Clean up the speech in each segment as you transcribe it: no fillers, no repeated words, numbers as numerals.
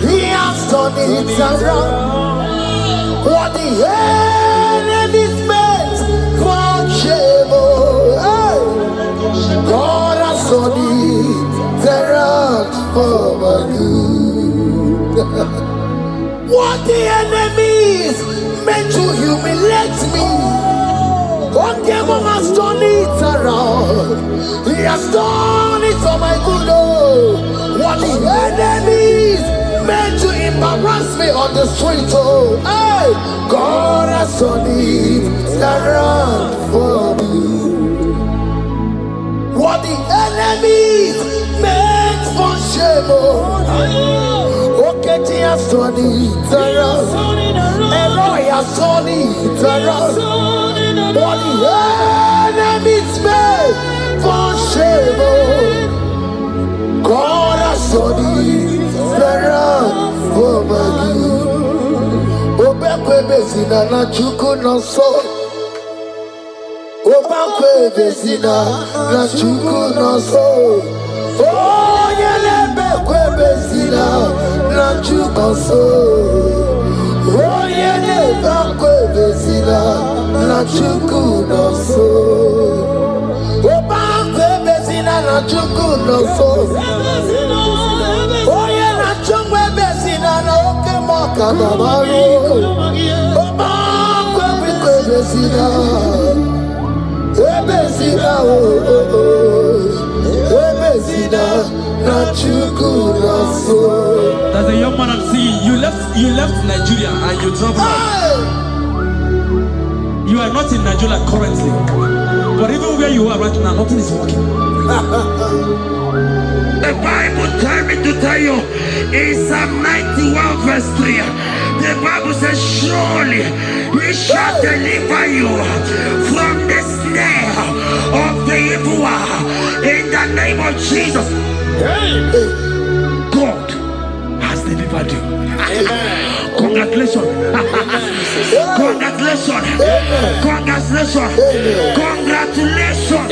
He has done it around. What the enemy's meant for shame, God has done it around for my good. What the enemy's meant to humiliate me, what devil has done it around. He has done it for my good. What the enemies meant to embarrass me on the street, hey, God has done it around for me. What the enemies meant for shame, okay, He has done it around. Elroy has done it around. What the enemies meant for shame, God has done it around for my good. Obekwe bezina na chuku no so. Obekwe bezina na chuku no so. Oh, yelebekwe bezina na chuku no so. Oh, yelebekwe bezina na chuku no so. Obekwe bezina na chuku no so. Oh, yeah, na chungwe bezina na oke moka na baro. Obekwe bezina. Ebezina ebezina na chuku na so. There's a young man I'm seeing. You left Nigeria and you traveled out. You are not in Nigeria currently, but even where you are right now, nothing is working. The Bible tells me to tell you in Psalm 91 verse 3, the Bible says, surely He shall deliver you from the snare of the evil one. In the name of Jesus, God has delivered you. Congratulations. Congratulations. Congratulations. Congratulations.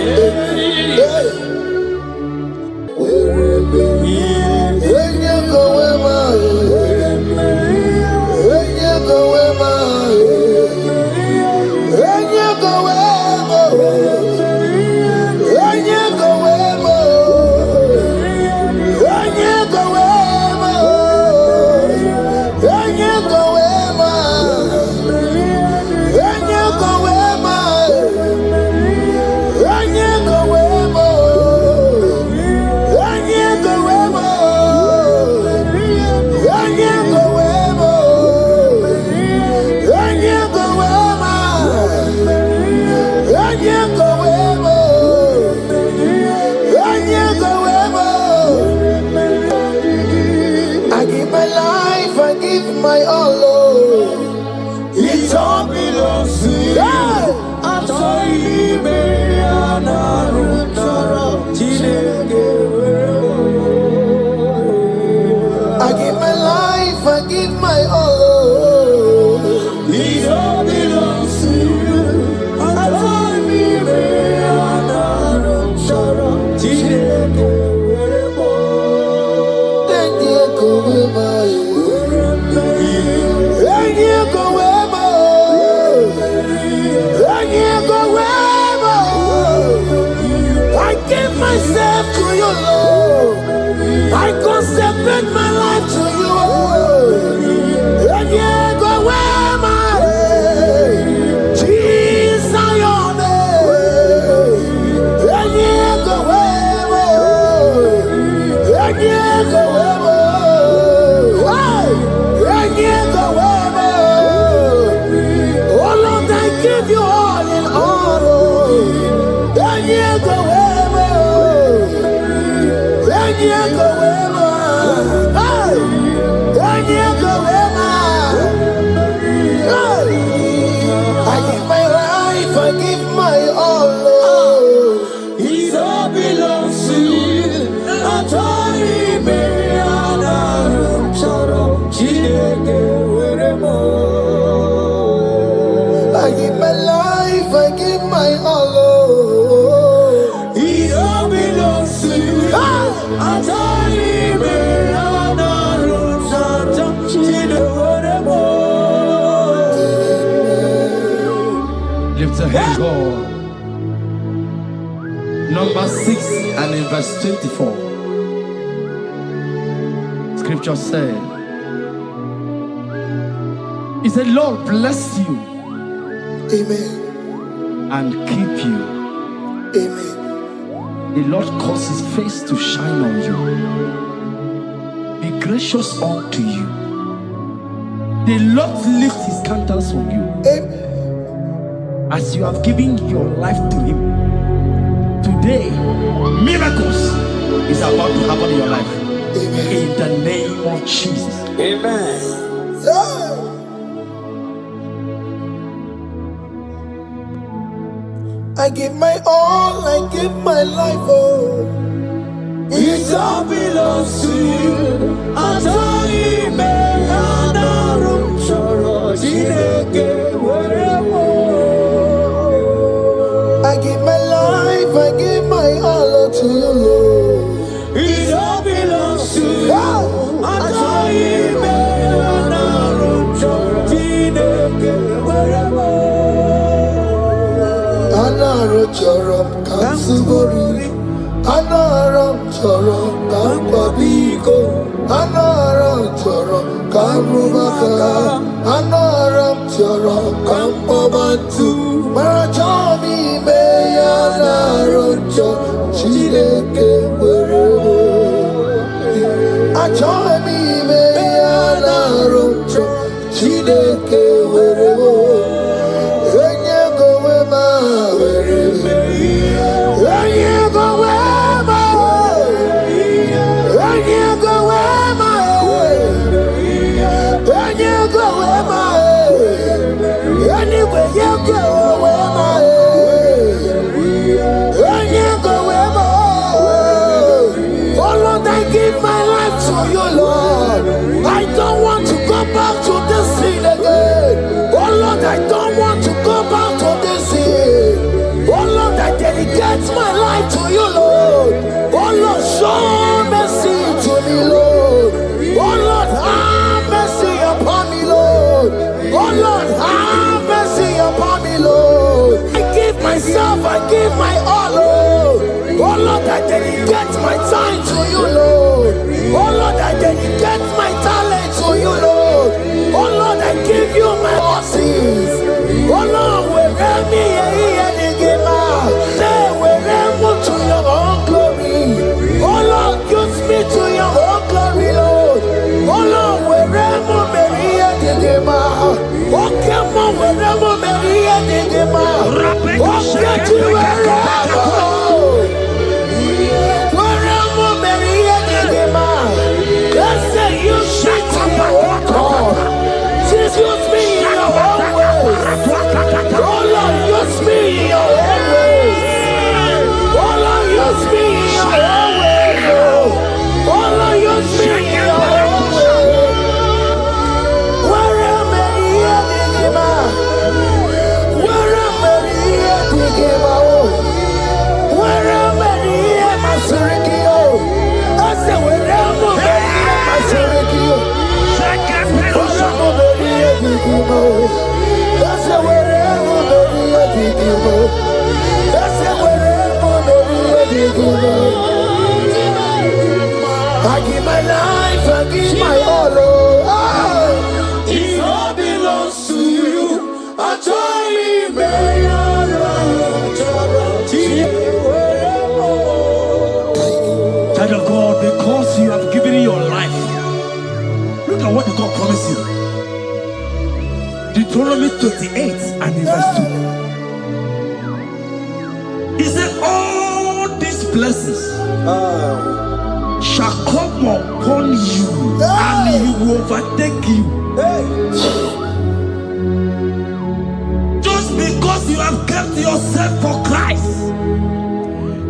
My all, it all belongs to you. I give my life, I give my all. It all belongs to you. Go away. Lift a hand, God. Number 6 and in verse 24. Scripture said, He said, Lord bless you. Amen. And keep you. Amen. The Lord cause His face to shine on you. Be gracious unto you. The Lord lift His countenance on you. Amen. As you have given your life to Him. Today, miracles is about to happen in your life. Amen. In the name of Jesus. Amen. Yeah. I give my all, I give my life, oh. It all belongs to you. I give my life, I give my all to you, Lord. It all belongs to you. Anaram choram kansubori, anaram choram kampabiko, anaram choram kampubaka, anaram choram kampabantu. Marachami me anaram choram chideke werebo. Achami me anaram choram chideke werebo. Back to this sin again. Oh Lord, I don't want to go back to this sin. Oh Lord, I dedicate my life to you, Lord. Oh Lord, show mercy to me, Lord. Oh Lord, have mercy upon me, Lord. Oh Lord, have mercy upon me, Lord. I give myself, I give my all, Lord. Oh Lord, I dedicate my time to you, Lord. Oh Lord, I dedicate my talent to you, Lord. Oh Lord, I give you my horses. Oh Lord, wherever me and give out, say wherever to your own glory. Oh Lord, use me to your own glory, Lord. Oh Lord, wherever me and give out. Oh come on, wherever me and give out. Oh get you wherever. Wherever me and give out. Let's say you shut up and walk. Use me in your own ways. Oh Lord, use me in your own ways. Oh Lord, use me in your own ways. Oh Lord, use me in your own ways. Where am I here, Digima? Where am I here, Digima? Where am I here, Masurikio? I said, where am I here, Masurikio? That's the way I give my life, I give my all. It all belongs to you. I try me, Child of God, because you have given your life, look at what God promised you. Deuteronomy 28 and in verse 2. He said, all these blessings shall come upon you and he will overtake you. Just because you have kept yourself for Christ.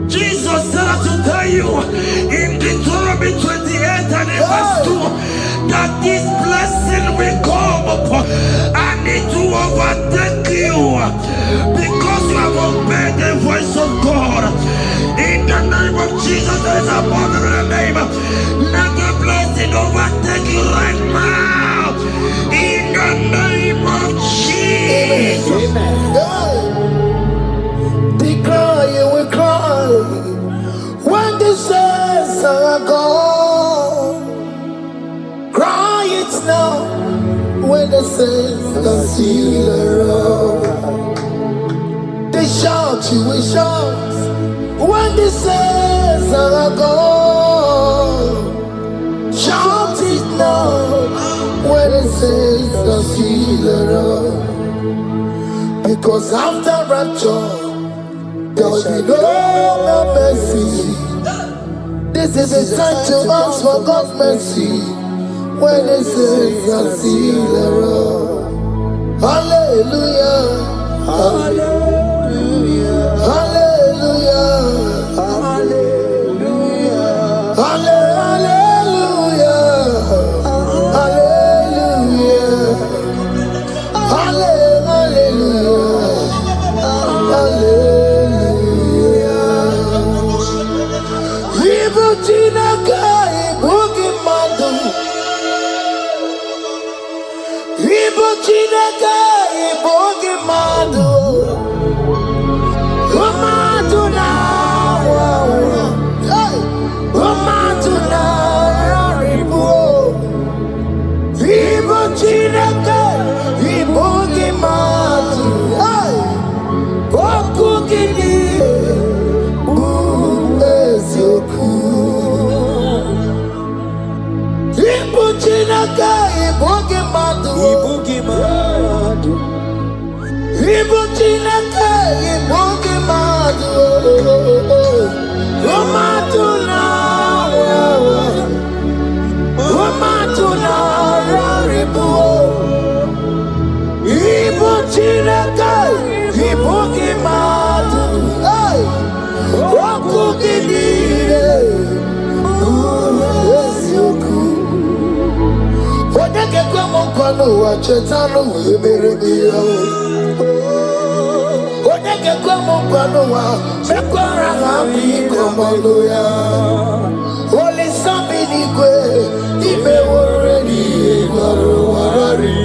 Jesus said to tell you in Deuteronomy 28 and in verse 2 that this blessing will come upon and it will overtake you because you have obeyed the voice of God. In the name of Jesus, there is a above every name. Let the blessing overtake you right now. In the name of Jesus. Amen. are gone. Cry it now when the saints are still around. They shout, you will shout when the saints are gone. Shout it now when the saints are still around. Because after rapture, there will be no more mercy. This is the time to ask for God's mercy when the saints are still around. Hallelujah, hallelujah, hallelujah, hallelujah, hallelujah, hallelujah, hallelujah, hallelujah. Ibu Chinaka, Ibu Gimadu. Ibu Chinaka, Ibu Gimadu. Umatu na, Umatu na, Raribu. Ibu Chinaka, Ibu Gimadu. Oku Gini, Ezoku. Ibu Chinaka, Ibu Gimadu. Ibu Gimadu. Ibu Chinaka, Ibu Gimadu. Umatuna, Umatuna, Raribu. Ibu Chinaka, Ibu Gimadu. Oku Gidire, Ezoku. Odeke kwa mkono wa chetano wemerebia. Odeke kwa mkono wa mekwara hapi komoloya. Oli sabi nikwe ibe woreni egwaro warari.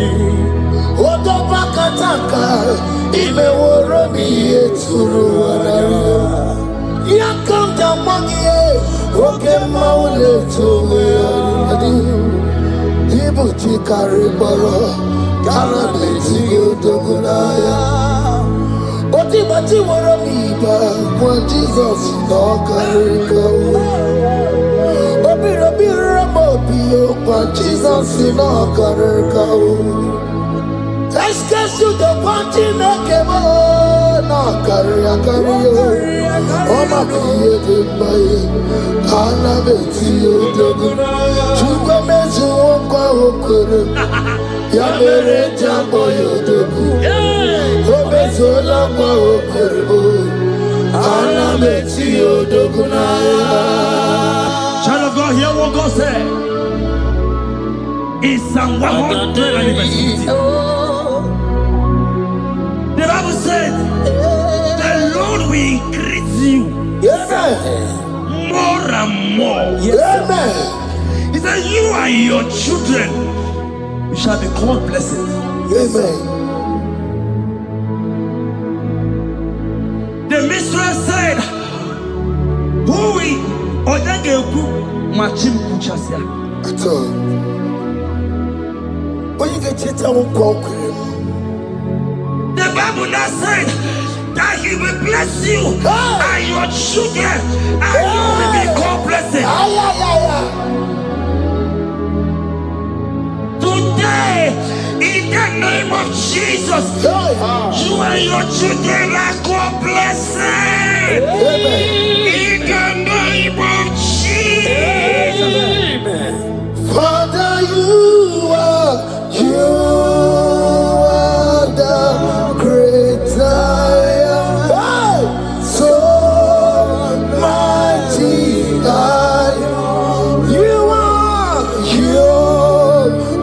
Odo bakataka ibe woromi eturu warari. Yakamda mwangie oke maule towe adi. Ibu chikari baro kana beti odogunaya. Oti bati woro miba when Jesus no carry go. Obiro biro mobio when Jesus no carry go. Eskesu do panti mekemo no carry yo. Oma kiye de baye kana beti odogunaya. Chuko mezu okwa okere. Ya mere jambo yodogu. Obezola kwa okoro. Anameti odogunaya. Child of God, hear what God said. In Psalm 100. The Bible said, the Lord will increase you. Amen. More and more. Amen. He said, you and your children, you shall be called blessed. Amen. The mistress said, who will Odageku Machim Kuchasia? At all. When you get it, I won't walk with him. The Bible now said that he will bless you and your children, and you will be called blessed. Today, in the name of Jesus, you and your children are called blessed. In the name of Jesus. Father, you are the great I am. So mighty I am. You are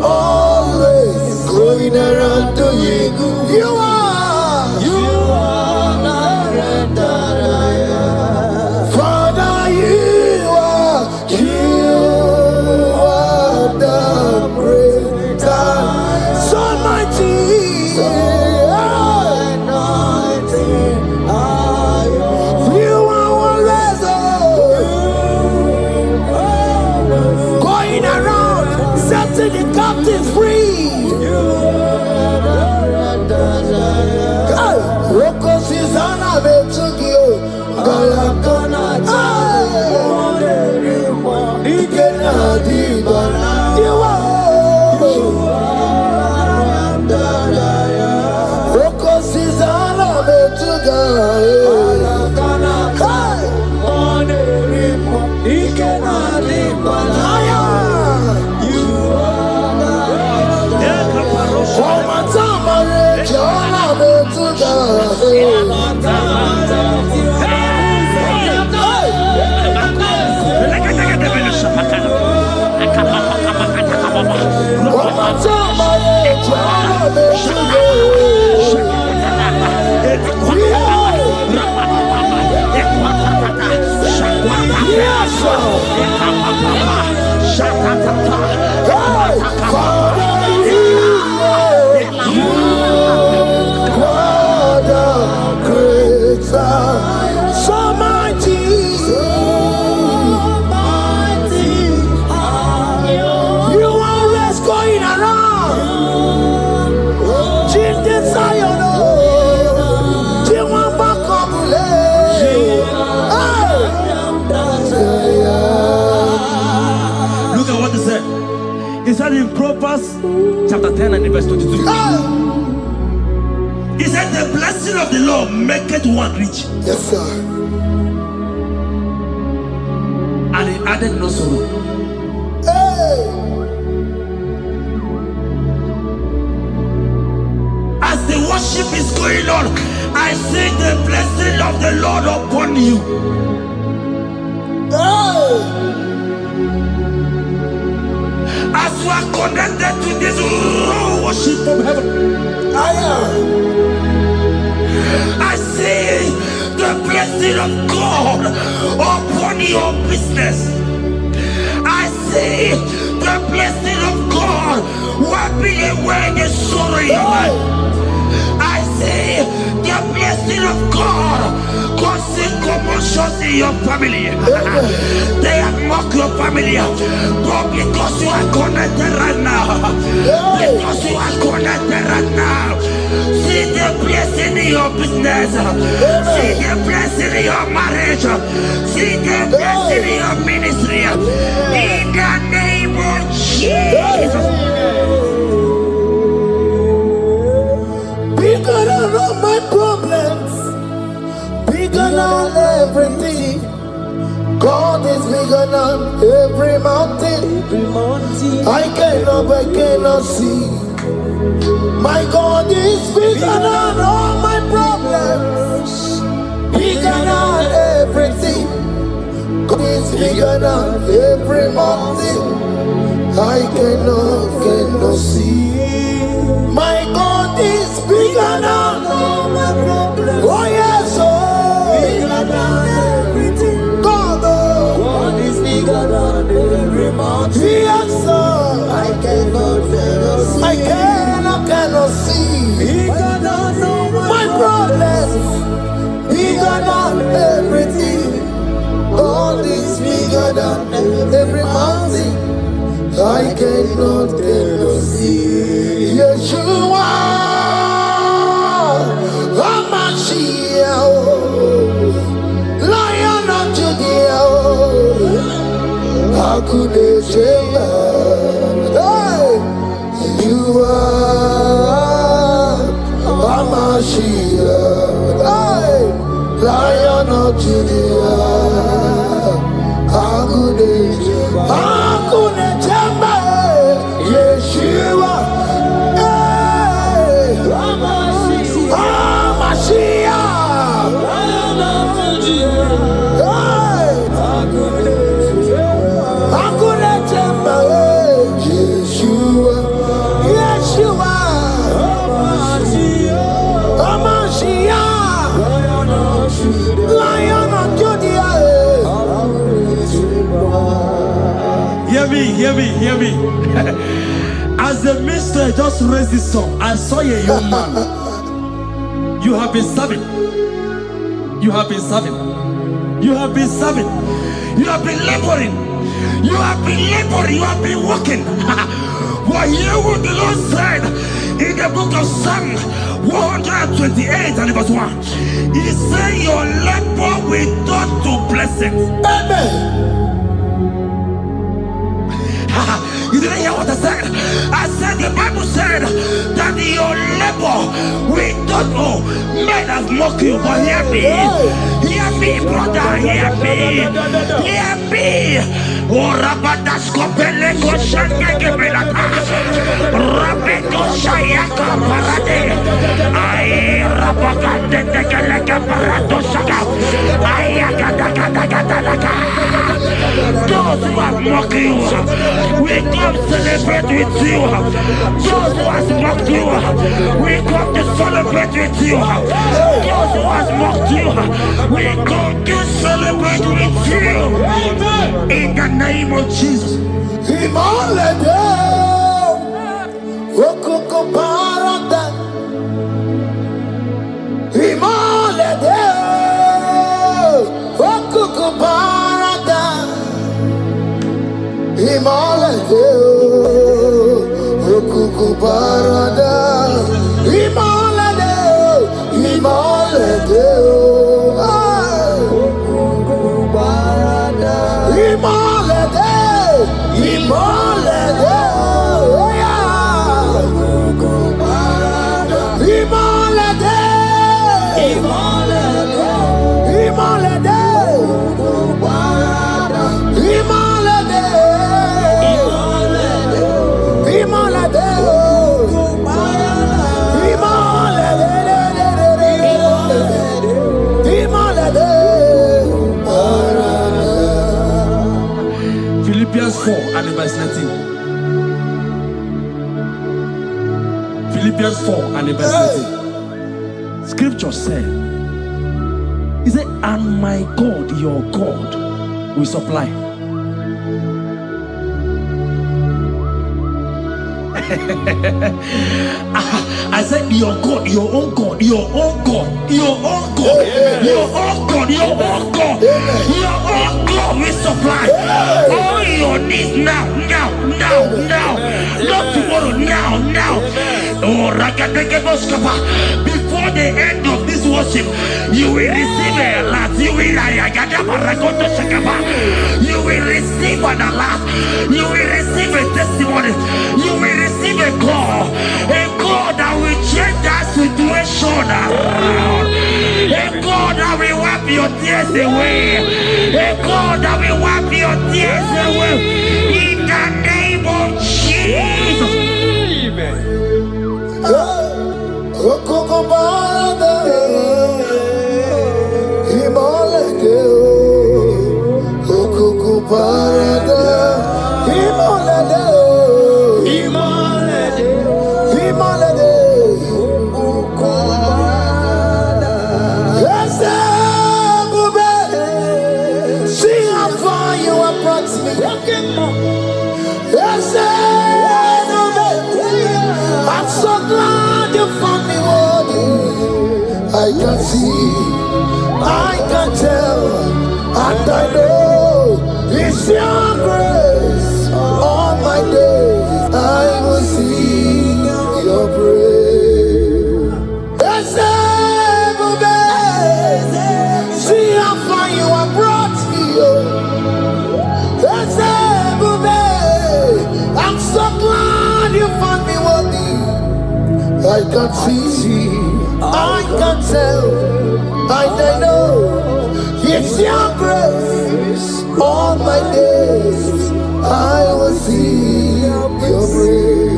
always going around to you. You are the great I am. Susanna Betuki, Galakana, you are Roko Susanna Betuki, He said in Proverbs chapter 10 and verse 22. He said the blessing of the Lord maketh one rich. Yes, sir. And he added no sorrow. Hey. As the worship is going on, I see the blessing of the Lord upon you. Hey. As you are connected to this raw worship from heaven, I see the blessing of God upon your business. I see the blessing of God wiping away the sorrow in your life. I see the blessing of God causing commotions in your family. They have mocked your family, but because you are connected right now, because you are connected right now, see the blessing in your business, see the blessing in your marriage, see the blessing in your ministry. In the name of Jesus. Bigger than all my problems, bigger than everything. God is bigger than every mountain. I cannot see. My God is bigger than all my problems, bigger than everything. God is bigger than every mountain. I cannot see. My God is bigger than all my problems. Oh yes, oh, bigger than everything. God is bigger than every mountain. Yes, sir. I cannot see. Bigger than all my problems. Bigger than everything. God is bigger than every mountain. I cannot see. Yeshua, Hamashiach, Lion of Judah, Hakudesheba. Hey, you are Hamashiach, hey, Lion of Judah, Hakudesheba. Yeshua, hey, Hamashiach, Yeshua, Yeshua, Hamashiach, Lion of Judah. Hear me. As the minister just raised this song, I saw a young man. You have been serving. You have been laboring. You have been working. You have been working. But here what the Lord said, In the book of Psalm 128 and verse 1, he said, your labor will turn to blessings. Amen. You didn't hear what I said? I said the Bible said that your labor will turn. Oh, men have mocked you, but hear me. Hear me, brother. Hear me. Hear me. Oh, Rabadaskopele Koshangeke Belata. Rabeko Shayaka Parade. I Rabagande Tekeleka Paratosaka. Ayakadakadakadaka. Those who have mocked you, we come celebrate with you. Those who has mocked you, we come to celebrate with you. Those who has mocked you, we come to celebrate with you. In the name of Jesus. Imalede, okoko parada. Imalede, okoko parada. Imalede, okoko parada. Imalede, imalede, okoko parada. Imalede, imalede, okoko parada. Imalede, imalede, imalede, okoko parada. Imalede, imalede, imalede, okoko parada. Imalede, Philippians 4 and verse 19. Philippians 4 and verse 19. Scripture said, he said, and my God, your God, will supply. I said, your God, your own God, your own God, your own God, your own God, your own God, your own God will supply all your needs now, now, now, now, not tomorrow, now, now. Oh, before the end of this worship, you will receive a lot. You will receive an alert. You will receive a testimony. You will receive a call that will change that situation around. A God that will wipe your tears away. A God that will wipe your tears away. In the name of Jesus. okoko parada. Imalede, okoko parada. Imalede, imalede, imalede, okoko parada. Ese bube, see how far you have brought me. Ese bube, I'm so glad you found me worthy. I can see, I can tell, and I know it's your grace. All my days I will sing your praise. See how far you have brought me. I'm so glad you found me worthy. I can see, I can tell, and I know it's your grace. All my days I will see your praise.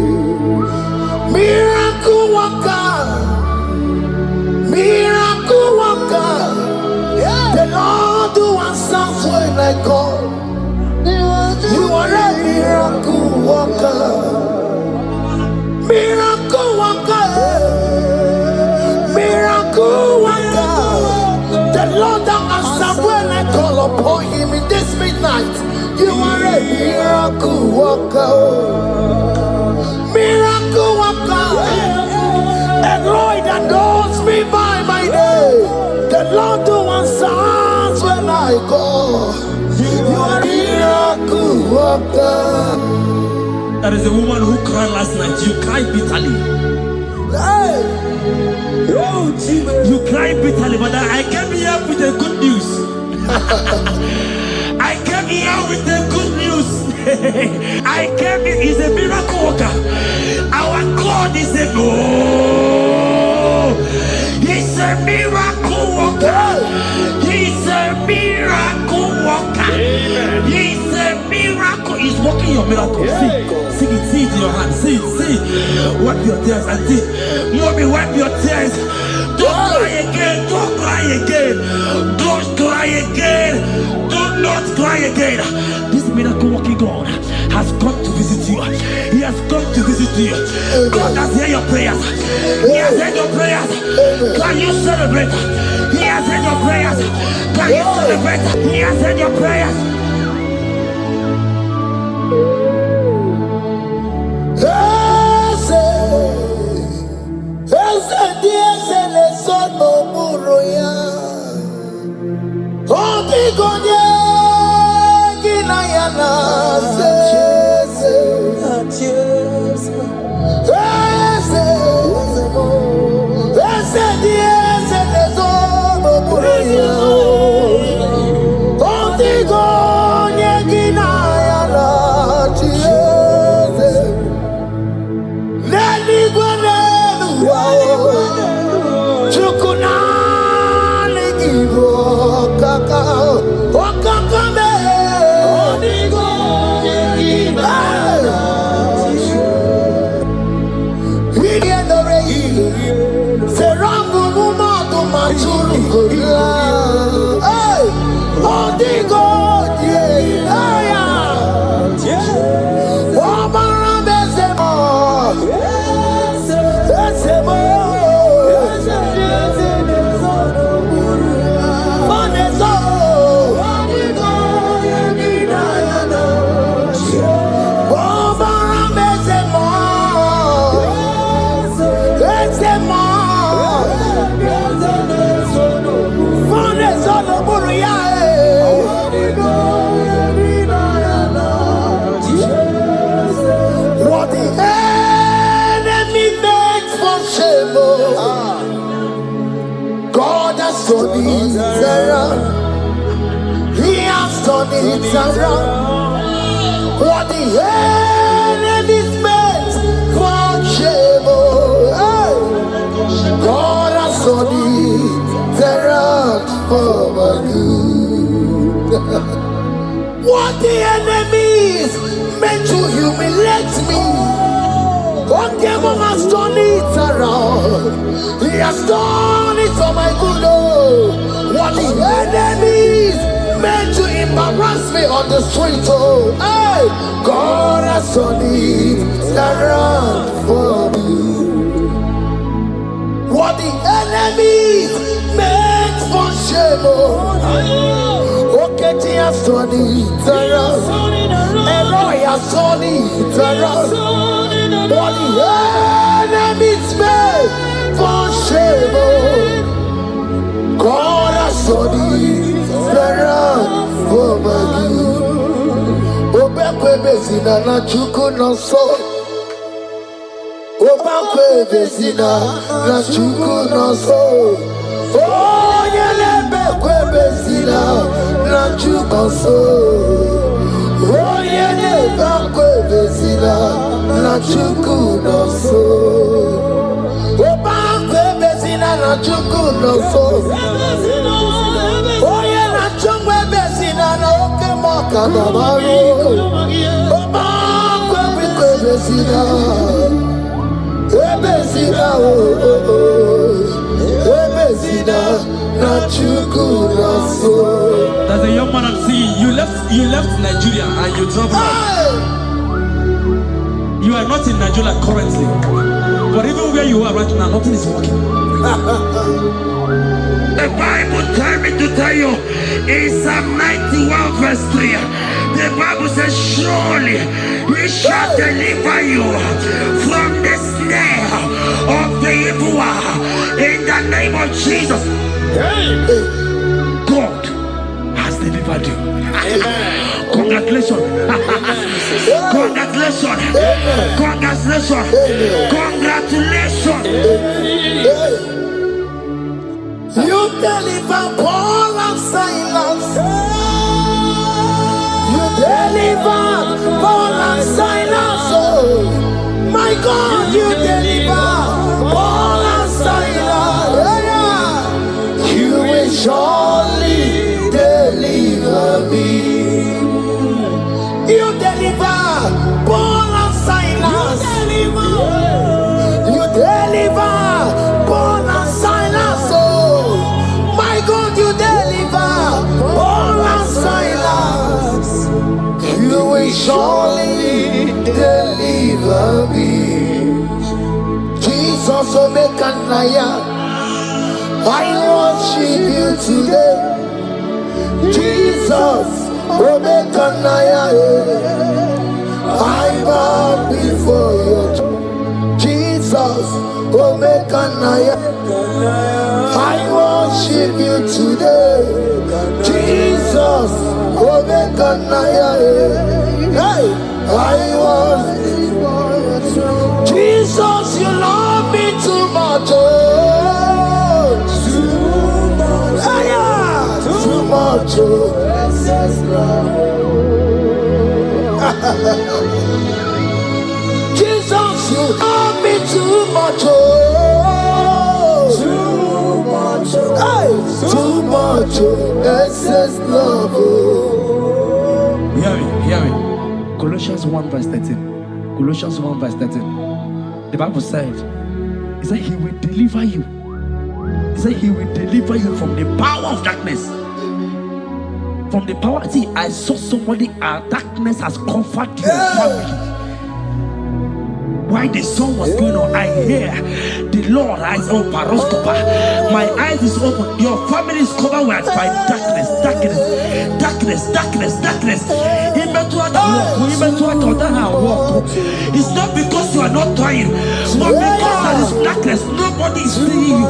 Miracle worker, miracle worker. The Lord who answers when I call. You are a miracle worker. Miracle worker, miracle worker. The Lord that answers when I call upon him in this midnight. You are a miracle worker. Miracle worker. And Lord that knows me by my name. The Lord who answers when I call. You are a miracle worker. There is a woman who cried last night. You cried bitterly. You cry bitterly, but I came here with the good news. I came here with the good news. I came here, he's a miracle worker. Our God is a he's a miracle worker. He's a miracle worker. He's a miracle. He's working your miracle. See it in your hand. See. Wipe your tears and see. Mommy, wipe your tears. Don't cry again. Don't cry again. Don't cry again. Do not cry again. This miracle working God has come to visit you. He has come to visit you. God has heard your prayers. He has heard your prayers. Can you celebrate? He has heard your prayers. Can you celebrate? He has heard your prayers. It's around what the enemy's meant for shame. God has done it around for my good. What the enemy's meant to humiliate me, God has done it around. He has done it for my good. What the enemy's meant to embarrass me on the street, hey, God has done it around for me. What the enemy meant for shame, okay, he has done it around. Eloi has done it around. What the enemy meant for shame, God has done it around for my good. Obekwe bezina na chuku no so. Obekwe bezina na chuku no so. Oh, yelebekwe bezina na chuku no so. Oh, yelebekwe bezina na chuku no so. Obekwe bezina na chuku no so. Oh, yeah, na chungwe bezina na oke moka na maru. Oba kwe bezina, bezina bezina na chuku na so. There's a young man I'm seeing. You left Nigeria and you traveled out. You are not in Nigeria currently, but even where you are right now, nothing is working. The Bible tells me to tell you in Psalm 91 verse 3, the Bible says, surely he shall deliver you from the snare of the evil one in the name of Jesus. God has delivered you. Congratulations. Congratulations. Congratulations. Congratulations. You deliver Paul and Silas. You deliver Paul and Silas. Oh, my God, you deliver Paul and Silas. You will surely deliver me. You deliver Paul and Silas. You deliver Paul and Silas. Oh, my God, you deliver Paul and Silas. You will surely deliver me. Jesus, Naija, I worship you today. Jesus, Naija, I bow before you. Jesus, Naija, I worship you today. Jesus, Naija, hey, I worship you. Jesus, you love me too much. Oh, too much. Oh, Jesus, you love me too much. Oh, too much. Hey, too much. Excess love. Oh. Hear me. Colossians 1 verse 13. Colossians 1 verse 13. The Bible said, he said he will deliver you. He said he will deliver you from the power of darkness. From the power. See, I saw somebody, darkness has covered your family. While the song was going on, I hear the Lord eyes open. My eyes is open. Your family is covered by darkness. It's not because you are not trying, but because there is darkness. Nobody is seeing you.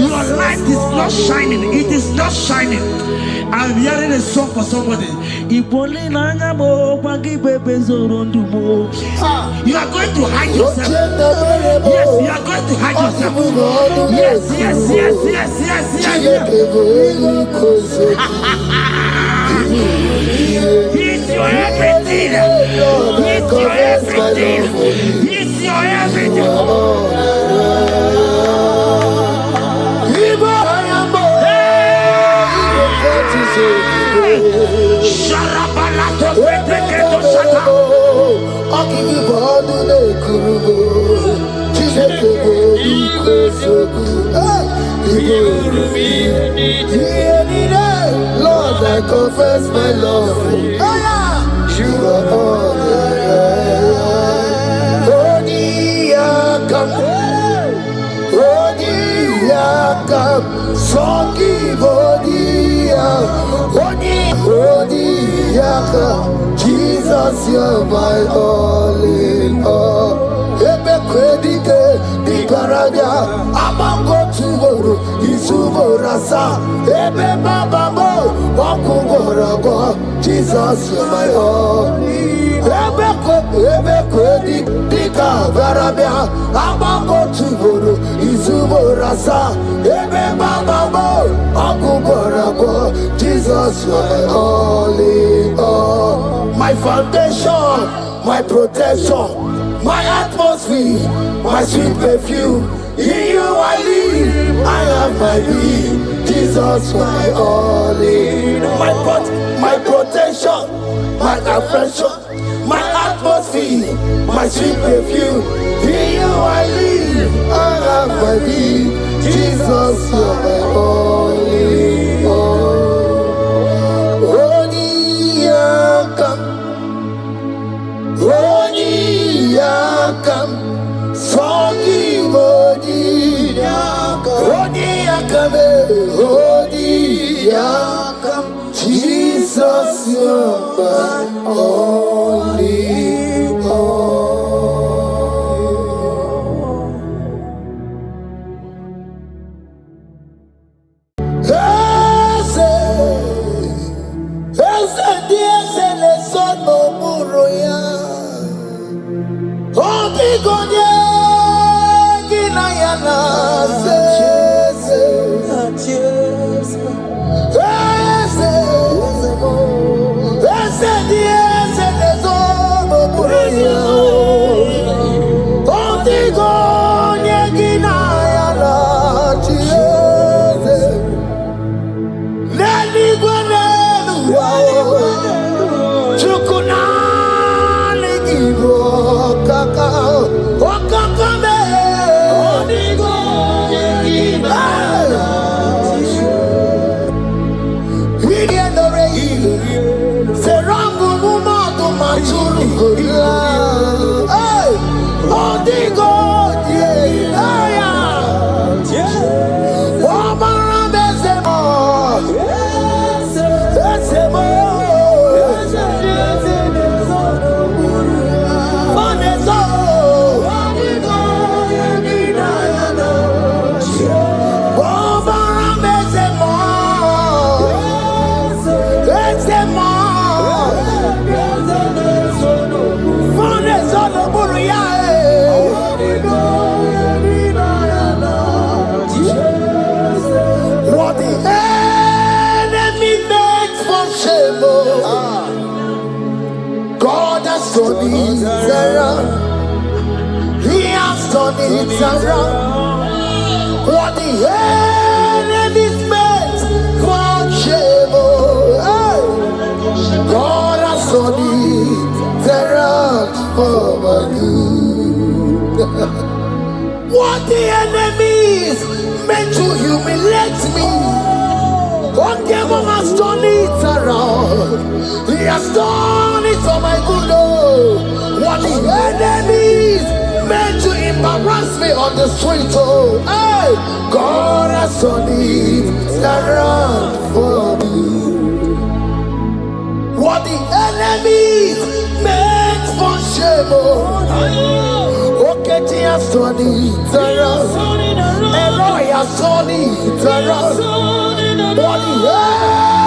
Your light is not shining. It is not shining. I'm hearing a song for somebody. You are going to hide yourself. Yes, you are going to hide yourself. Yes. He's your everything. He's your everything. He's your everything. Lord, I confess my love. You are all Jesus, you're my all in all. Jesus, you're my all. Jesus, you're my all in all. My foundation, my protection, my atmosphere, my sweet perfume. In you I live, I have my being. Jesus, my all in all. My protection, my affection, my atmosphere, my sweet perfume. In you I live, I have my being. Jesus, you're my all in all. Jesus, you're my only all. It's around what the enemy's meant for shame. God has done it around for my good. What the enemy's meant to humiliate me, God has done it around. He has done it for my good. What the enemy's meant to embarrass me on the street, hey, God has done it around for me. What the enemy meant for shame, okay, he has done it around. Elroy has done it around. What the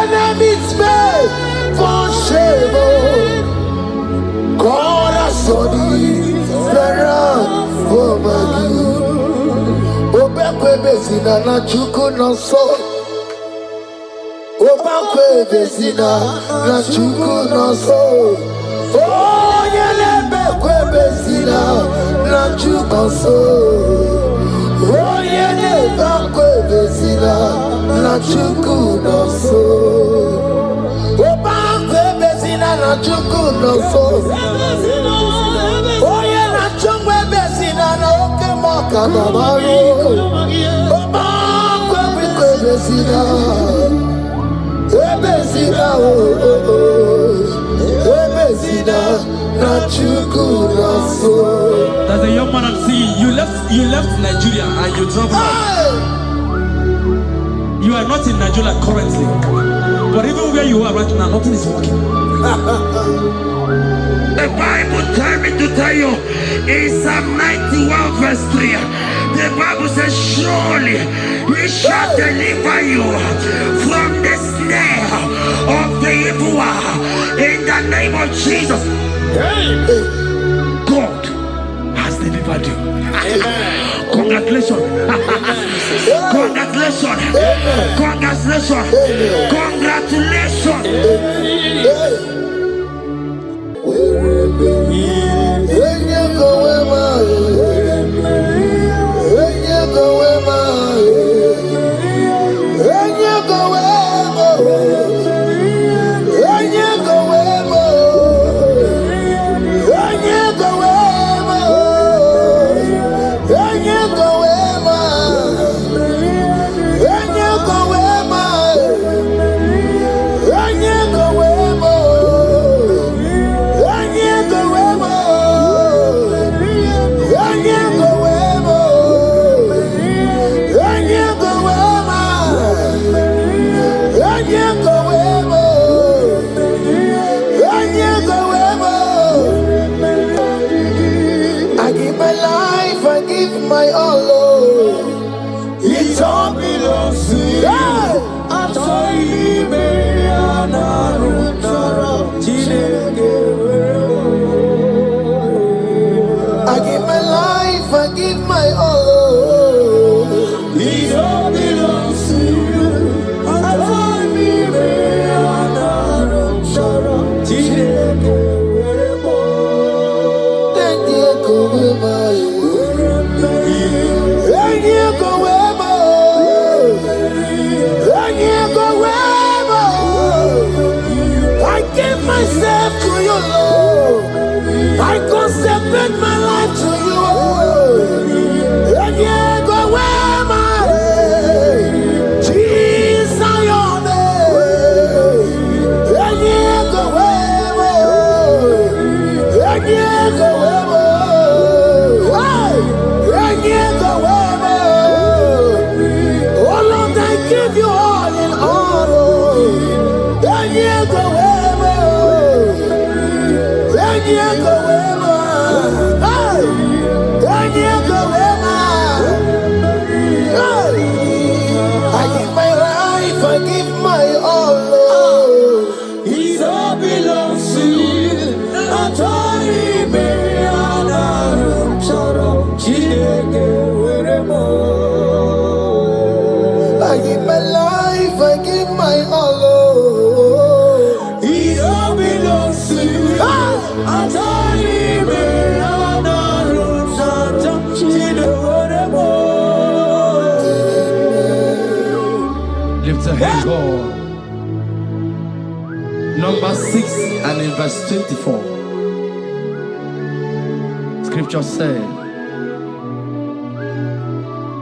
enemy meant for shame, God has done it around for my good. Obekwe bezina na chuku no so. Obekwe bezina na chuku no so. Oh, yelebekwe bezina na chuku no so. Oh, yelebekwe bezina na chuku no so. Obekwe bezina na chuku no so. Oh, yeah, na chungwe bezina na oke moka na maru. Obekwe bezina, bezina bezina na chuku na so. There's a young man I'm seeing. You left Nigeria and you traveled out. You are not in Nigeria currently, but even where you are right now, nothing is working. The Bible tells me to tell you in Psalm 91 verse 3, the Bible says, surely he shall deliver you from the snare of the evil one in the name of Jesus. God has delivered you. Congratulations. Congratulations. Congratulations. Congratulations. My all, it all belongs to you. I give my life, I give my all. It all belongs to you. Myself to you, Lord. I consecrate my life to you. And you go where my Jesus, your name. my all. It all belongs to you. I told him, I give my life, I give my all. it all belongs to you. I told him, lift a hand, God. Number 6 and in verse 24. Scripture said,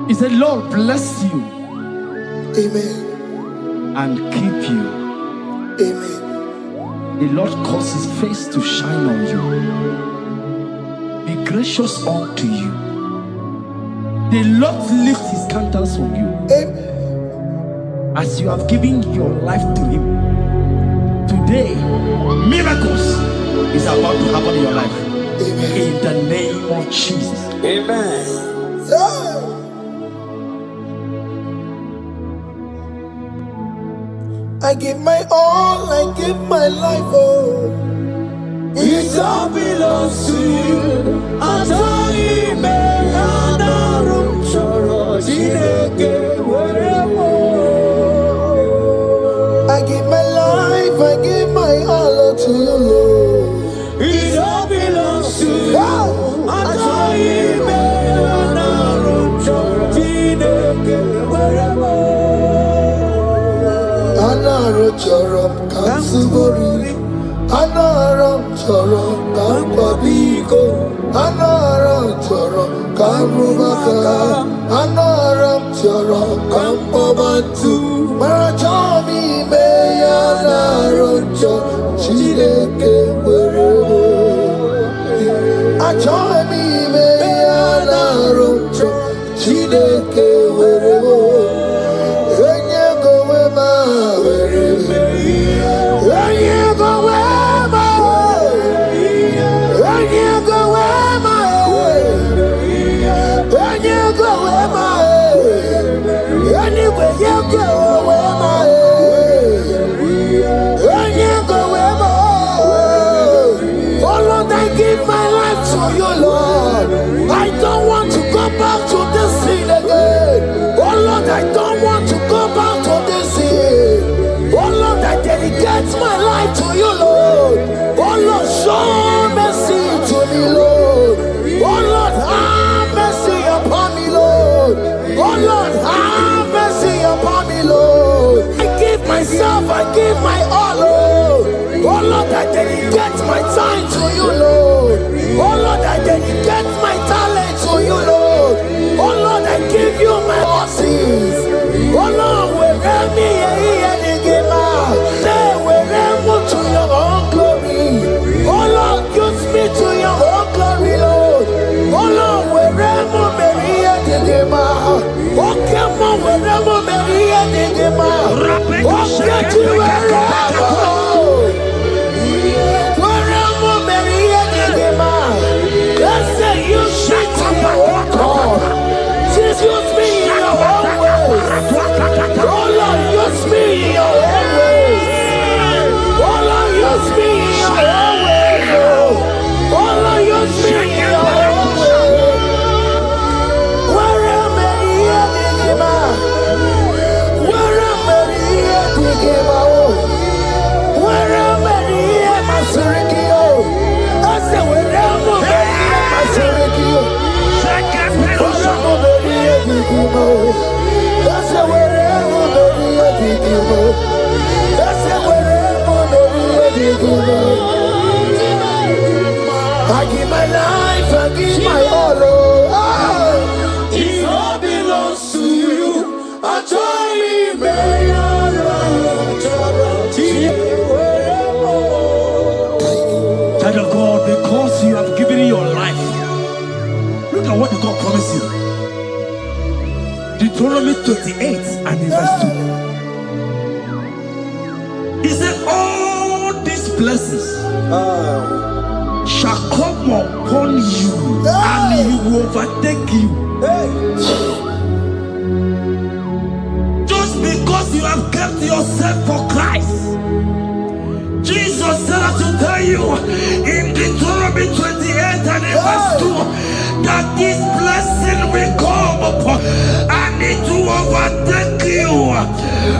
he said, Lord bless you. Amen. And keep you. Amen. The Lord cause his face to shine on you. Be gracious unto you. The Lord lift his countenance on you. Amen. As you have given your life to him. Today, miracles is about to happen in your life. Amen. In the name of Jesus. Amen. Yeah. I give my all, I give my life, oh. It all belongs to you. I told him, I give my life, I give my all to you, Lord. it all belongs to you. Yeah. I told him, Anaro chorom kansubori, Anaram chorom kampabiko, Anaram chorom kamrubaka, Anaram chorom kampabantu, Marachomi me Anaram chorom chideke werebo, Achomi me Anaram chorom chideke werebo. I don't want to go back to this sin again. Oh Lord, I don't want to go back to this sin. Oh Lord, I dedicate my life to you, Lord. Oh Lord, show mercy to me, Lord. Oh Lord, have mercy upon me, Lord. Oh Lord, have mercy upon me, Lord. I give myself, I give my all, Lord. Oh Lord, I dedicate my time to you, Lord. Oh Lord, I dedicate my talent to you, Lord. Oh Lord, I give you my horses. Oh Lord, wherever me and give out, say wherever to your own glory. Oh Lord, use me to your own glory, Lord. Oh Lord, wherever me and give out. Oh come on, wherever me and give out. Oh get to wherever. Just use me in your own ways. Oh Lord, use me in your own ways. Oh Lord, use me in your own ways. Oh Lord, use me in your own ways. Where am I here to give out? Where am I here to give out? Where am I here, my Surikio? I said, where am I here, my Surikio? I give my life, I give my all. It all belongs to you. I told you, child of God, because you have given your life. Look at what the God promised you. Deuteronomy 28 and in verse 2. He said, all these blessings shall come upon you and he will overtake you. Just because you you have kept yourself for Christ. Jesus said to tell you in Deuteronomy 28 and in verse 2 that this blessing will come upon and it will overtake you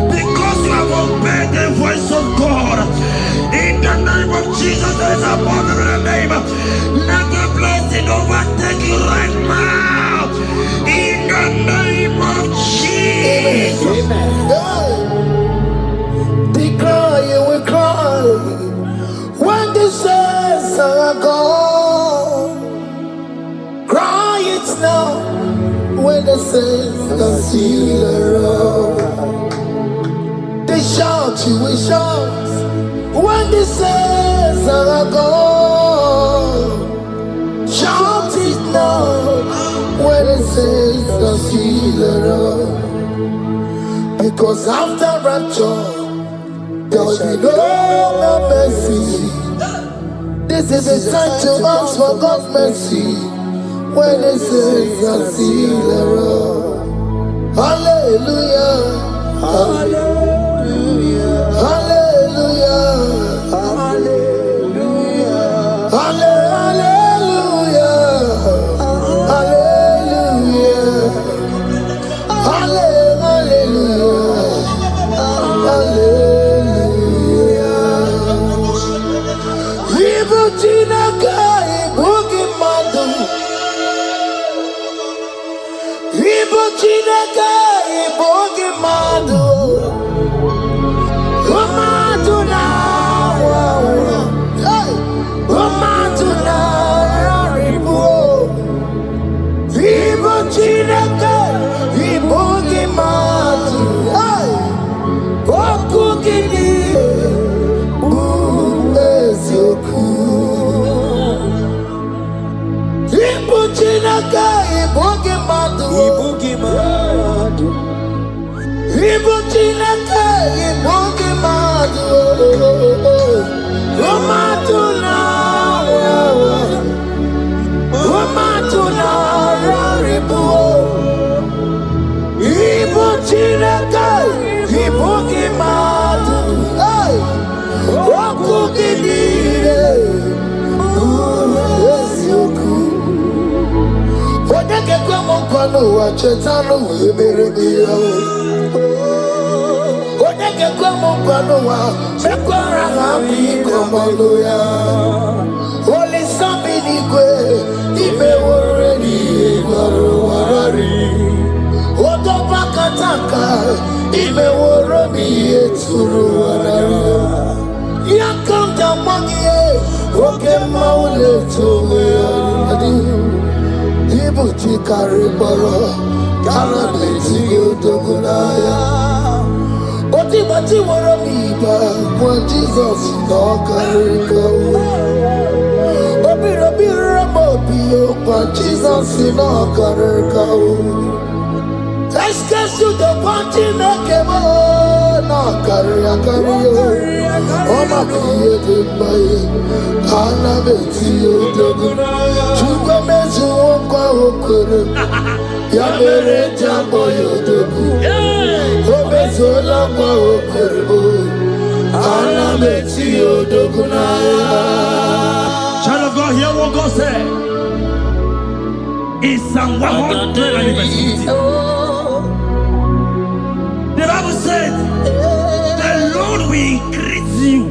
because you have obeyed the voice of God. In the name of Jesus, there is a mother in the name. Let the blessing overtake you right now. In the name of Jesus. Declare you will cry when the saints are gone. Cry it now when the saints are still around. They shout, you will shout when the saints are gone. Shout it now when the saints are still around. Because after rapture there will be no mercy. This is a time to ask for God's mercy when the saints are still around. Hallelujah, hallelujah, hallelujah, hallelujah, hallelujah, hallelujah, hallelujah, hallelujah. Ibu Chineke, Ibu Gimadu. Ibu Chineke, Ibu Gimadu. Umadu na wawa. Umadu na raribu. Ibu Chineke, Ibu Gimadu. Oku gini. Ibu Chineke, Ibu Gimadu. Ibu Gimadu. Ibu Chineke, Ibu Gimadu. Umadu na wawa. Umadu na raribu. Ibu Chineke, Ibu Gimadu. Oku gini. Odeke kwa mkono wa chetano weberedia. Odeke kwa mkono wa mekwara hapi komodo ya. Oli sabi ni kwe ibe woredi ibaro warari. Odo bakataka ibe woromi eturu warari. Yakamda mangie oke maule tuwe adi. Ibu chikari boro kana beti yodogunaya. Oti bati woro miba when Jesus no kariko. Obi ramo biyo when Jesus no kariko. Excuse you the party nakemo no kariyo. Oma kiye de baye kana beti yodogunaya. Chuko mezu okwa okoro ya mere jambo yodogu. Obezola kwa okoro kana beti yodogunaya. Child of God, hear what God said in Psalm 100 and verse 50. The Bible said, the Lord will increase you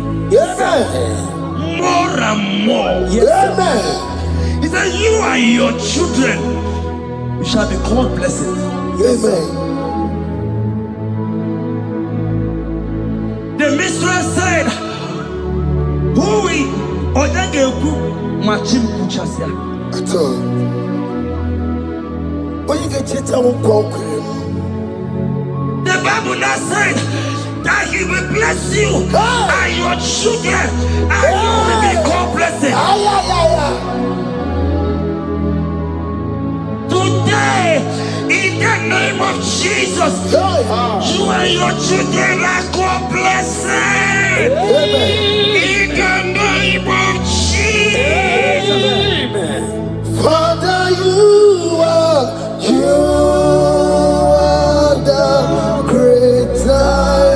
more and more. Amen. He said, you and your children, you shall be called blessed. Amen. The mistress said, who will Odegeku Machim Kuchasia? At all. When you get it, I won't conquer. The Bible now said that he will bless you and your children and you will be called blessed. Today, in the name of Jesus, you and your children are called blessed. In the name of Jesus. Father, you are the great I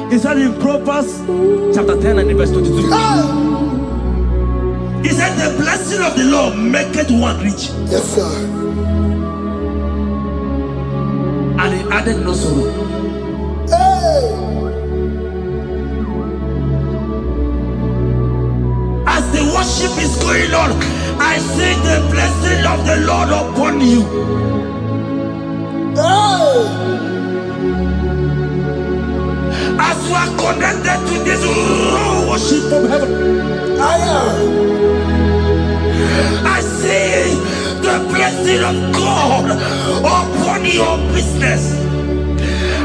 He said in Proverbs chapter 10 and verse 22. He said the blessing of the Lord maketh one rich. Yes, sir. And he added no sorrow. Hey. As the worship is going on, I see the blessing of the Lord upon you. Hey. As you are connected to this worship from heaven, I see the blessing of God upon your business.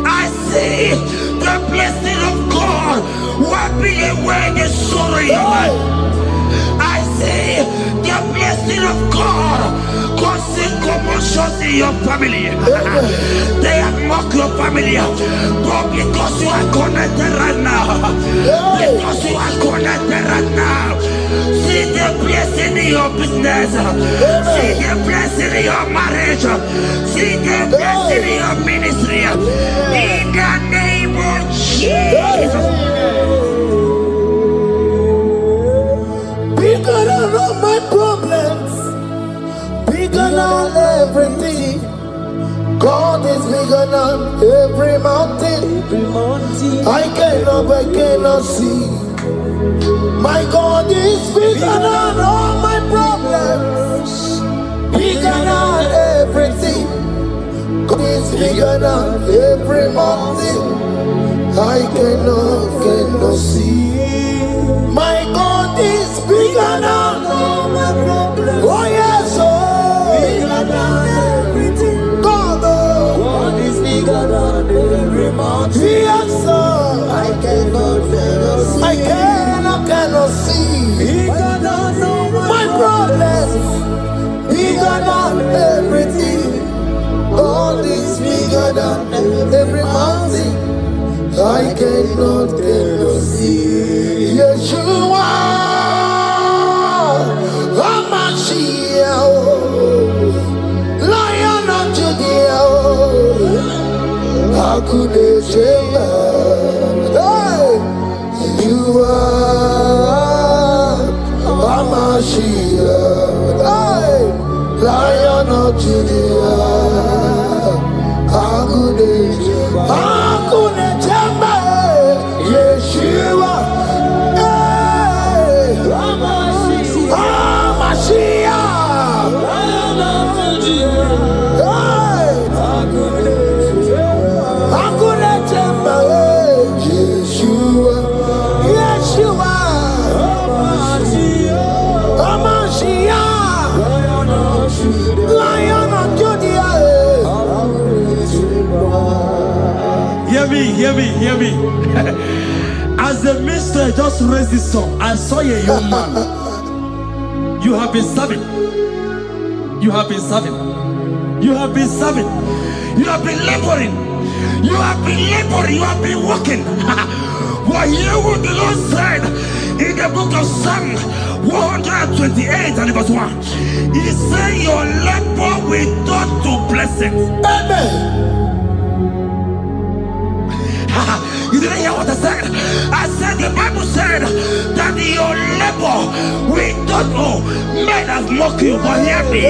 I see the blessing of God wiping away the sorrow in your life. I see the blessing of God causing commotions in your family. They have mocked your family, but because you are connected right now, because you are connected right now, see the blessing in your business, see the blessing in your marriage, see the blessing in your ministry. In the name of Jesus. Bigger than all my problems, bigger than everything. God is bigger than every mountain. I cannot see. My God is bigger than all my problems, bigger than everything. God is bigger than every mountain. I cannot see. My God is bigger than all my problems. Oh yes, oh, bigger than everything. God is bigger than every mountain. Yes, sir. I cannot see. Bigger than all my problems. Bigger than everything. God is bigger than every mountain. I cannot see. Yeshua, Hamashiach, Lion of Judea, Hakudesheba. Hey, you are Hamashiach, hey, Lion of Judea, Hakudesheba, Hakudesheba. Yeshua, hey, Hamashiach, hey, Hakunechemba, Yeshua, Yeshua, Hamashiach, Lion of Judea. Hear me. As the minister just raised this song, I saw a young man. You have been serving. You have been serving. You have been serving. You have been laboring. You have been laboring. You have been working. But hear what the Lord said in the book of Psalm 128 and verse 1. He said, your labor will turn to blessings. Amen. You didn't hear what I said? I said the Bible said that your labor will turn. Oh, men have mocked you, but hear me.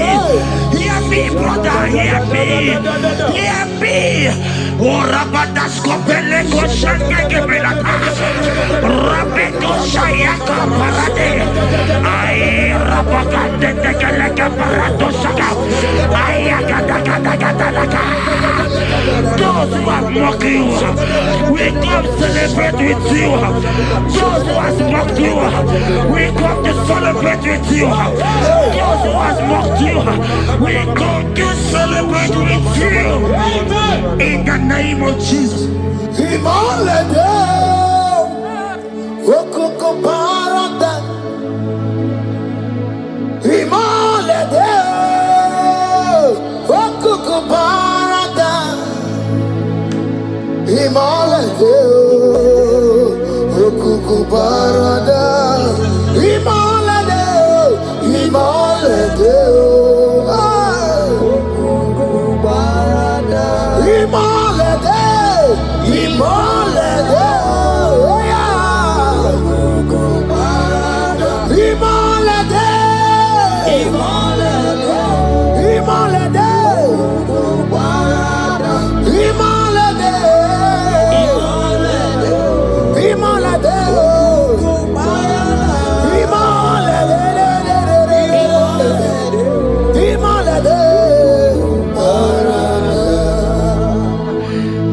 Hear me, brother. Hear me. Hear me. Oh, Rabadasko Beleko Shangeke Belata. Rabeto Shayaka Parade. I Rabakande Tekeleka Parato Shaka. Ayakadakadakadaka. Those who have mocked you, we come celebrate with you. Those who have mocked you, we come to celebrate with you. Those who have mocked you, we come to celebrate with you. In the name of Jesus.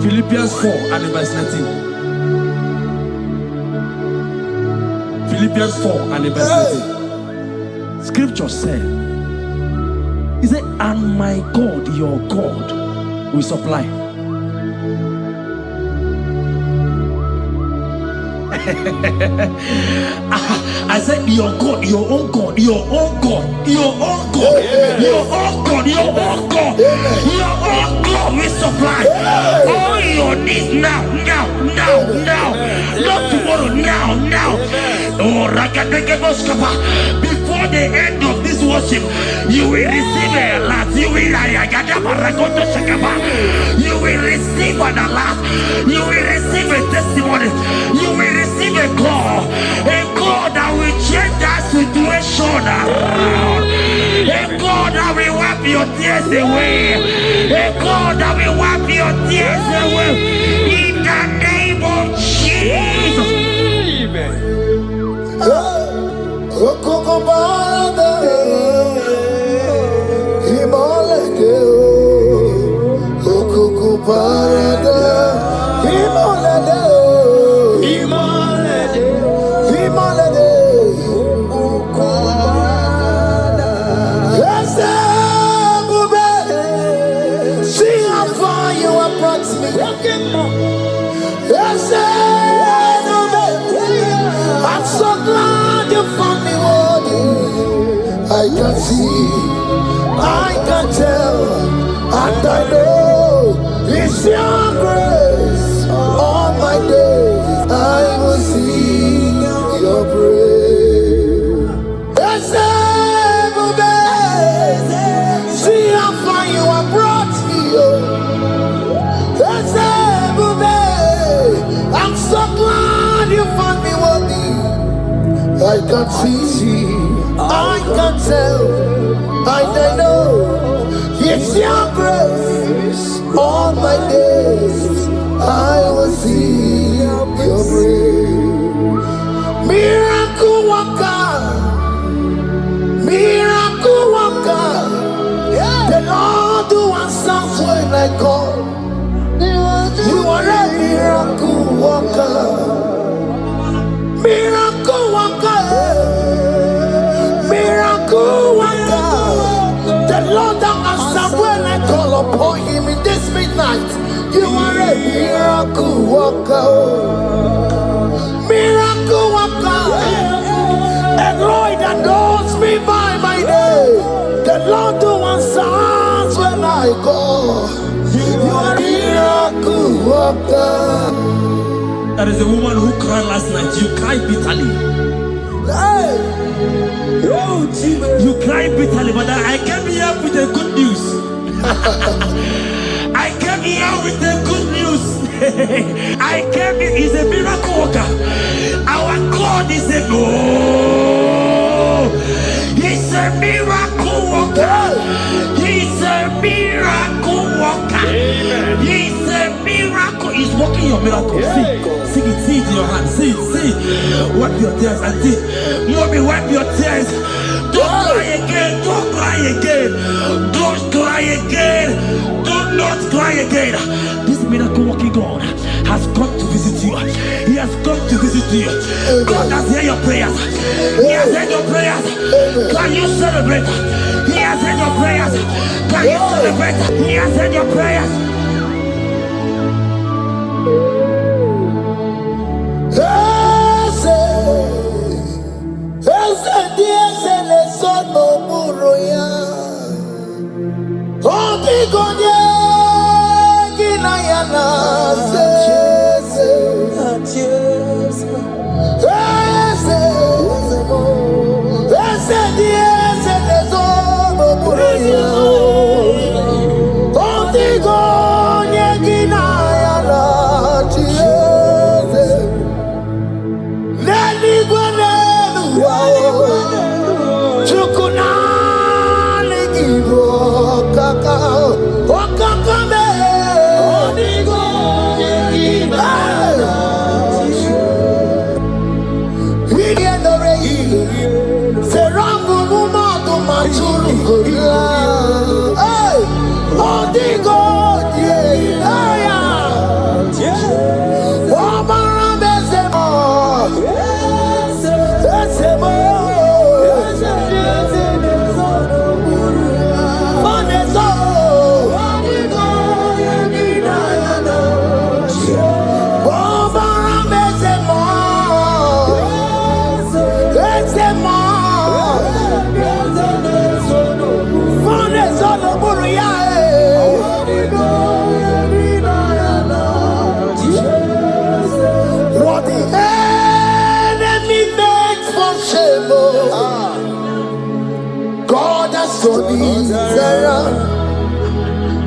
Philippians 4 and verse 19. Philippians 4 and verse 19. Scripture said, he said, and my God, your God, will supply. I said, your God, your own God, your own God, your own God, your own God, your own God, your own God will supply all your needs now, now, not tomorrow, now. Oh, before the end of this worship, you will receive a lot. You will receive an alert. You will receive a testimony. You will receive a call that will change that situation around. A God that will wipe your tears away. A God that will wipe your tears away. In the name of Jesus. I'm so glad you found me worthy. I can see, I can tell, and I know it's your grace. All my days I will sing your praise. See how far you have brought me. I'm so glad you found me worthy. I can see, I can tell, I know it's your grace. All my days I will see your praise. Miracle worker, miracle worker. The Lord who answers when I call. You are a miracle worker. Miracle worker. Miracle worker. The Lord that answers when I call upon him in this midnight. You are a miracle worker. Miracle worker. And Lord that knows me by my name. The Lord who answers when I call. You are a miracle worker. There is a woman who cried last night. You cried bitterly. Hey. You cry bitterly, but I came here with the good news. I came here with the good news. I came here, he's a miracle worker. Our God is a he's a miracle worker. He's a miracle worker. He's a miracle. He's working your miracle. See it, see it in your hand. See it, see it. Wipe your tears and see. Mommy, wipe your tears. Don't cry again. Don't cry again. Don't cry again. Do not cry again. This miracle working God has come to visit you. He has come to visit you. God has heard your prayers. He has heard your prayers. Can you celebrate? He has heard your prayers. Can you celebrate? He has heard your prayers.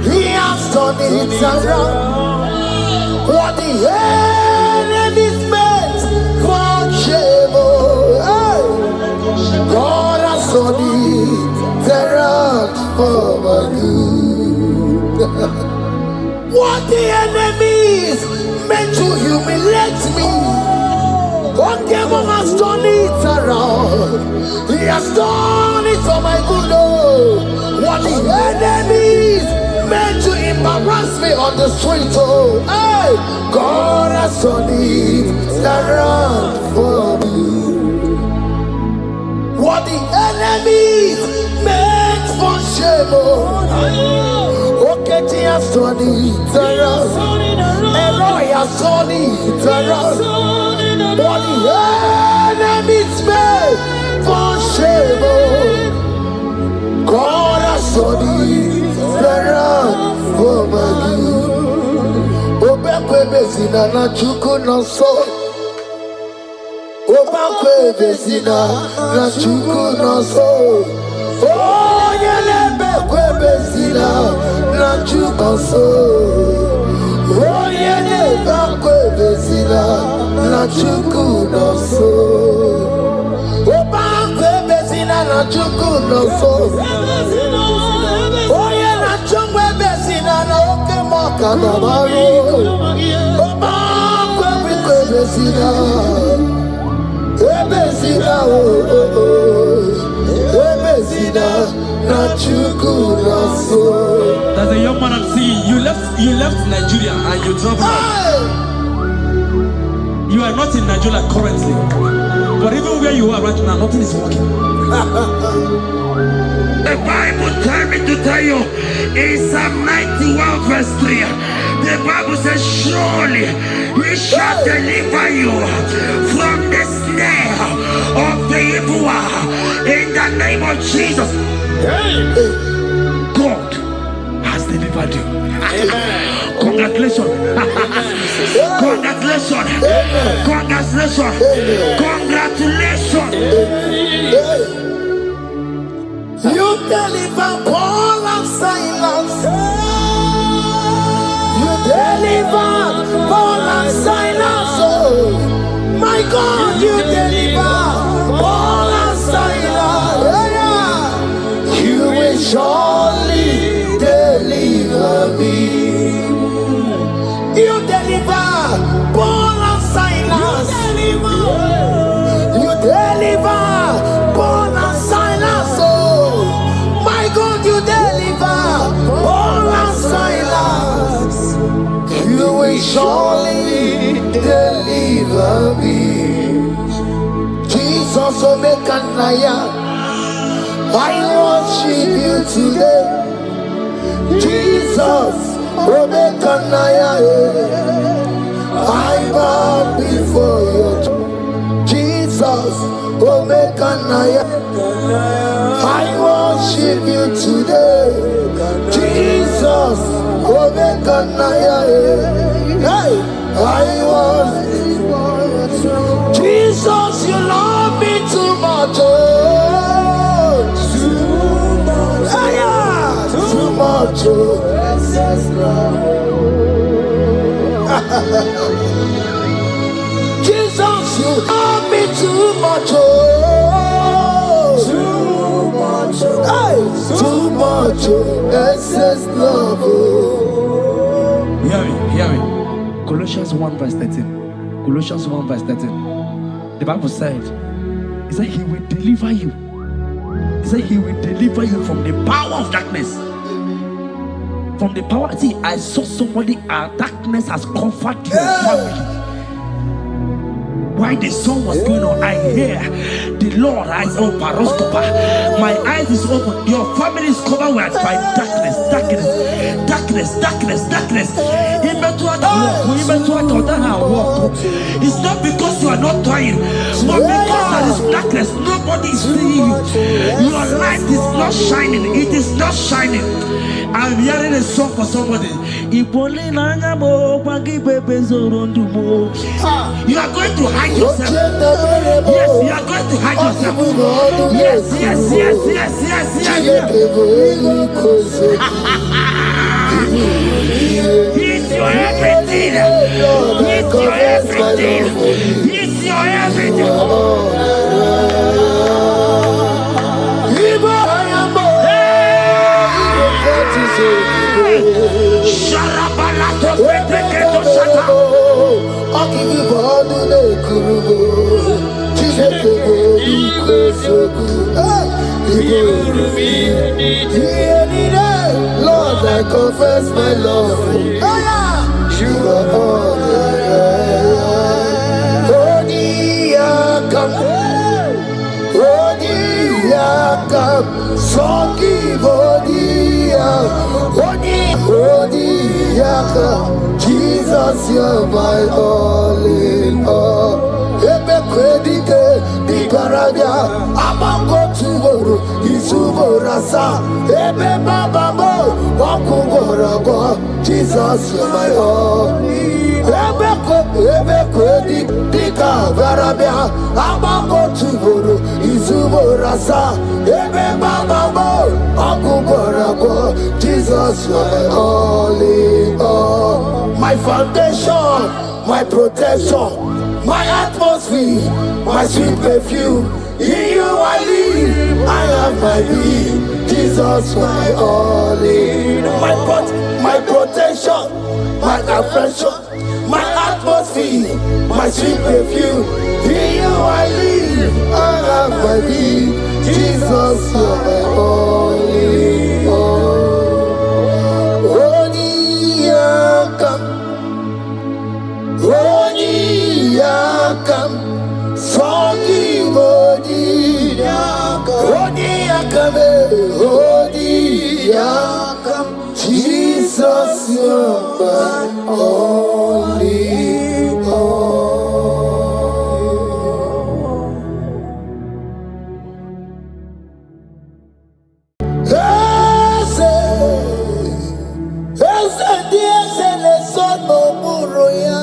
He has done it around. What the enemy's meant for shame, God has done it around for my good. What the enemy's meant to humiliate me, God has done it around. He has done it for my good. What the enemies meant to embarrass me on the street, hey, God has done it around for me. What the enemies meant for shame, okay, He has done it around. Elroy has done it around. What the enemies meant for shame, God has done it around for my good. Obekwe bezina na chuku no so. Obekwe bezina na chuku no so. Oh, yelebekwe bezina na chuku no so. Oh, yelebekwe bezina na chuku no so. Obekwe bezina na chuku no so. Oh, yeah, na chungwe bezina na oke moka na maru. Obekwe bezina. Ebezina, ebezina na chuku na so. There's a young man I'm seeing. You left Nigeria and you travel. You are not in Nigeria currently, but even where you are right now, nothing is working. The Bible tells me to tell you in Psalm 91 verse 3, the Bible says, surely He shall deliver you from the snare of the evil one in the name of Jesus. God has delivered you. Congratulations. Congratulations. Congratulations. Congratulations. You deliver Paul and Silas. You deliver Paul and Silas. Oh, my God, you deliver Paul and Silas. You will surely deliver me. You deliver Paul and Silas. You deliver Paul and Silas. Oh, my God, you deliver Paul and Silas. You will surely deliver me. Jesus, Naija, I worship you today. Jesus, Naija, I bow before you. Jesus, Naija, I worship you today. Jesus, Naija, hey, I worship you. Jesus, you love me too much. Oh, too much. Oh. Jesus, you love me too much. Oh, too much. Hey, too much. Excess love. Hear me. Colossians 1 verse 13. Colossians 1 verse 13. The Bible said, he said he will deliver you. He said he will deliver you from the power of darkness. From the power. See, I saw somebody, darkness has covered your family. While the song was going on, I hear the Lord eyes open. My eyes is open. Your family is covered by darkness. It's not because you are not trying, but because there is darkness. Nobody is seeing you. Your light is not shining. It is not shining. I'm hearing a song for somebody. You are going to hide yourself. Yes, you are going to hide yourself. Yes. He's your everything. He's your everything. He's your everything. Lord, I confess my love. You are all Jesus, you're my all in all. Ebe kredite di karabia, amango tuboro, isuborasa. Ebe baba mo, wakugorago. Jesus, you're my all. Ebe kredite di karabia, amango tuboro, isuborasa. Ebe baba mo, wakugorago. Jesus, you're my all in all. My foundation, my protection, my atmosphere, my sweet perfume. In you I live, I have my being. Jesus, my all in all. My protection, my affection, my atmosphere, my sweet perfume. In you I live, I have my being. Jesus, you're my all in all. Yakam, Sogi Odi Yakam, Jesus, you're my only all. Ese Dios le sono muroya.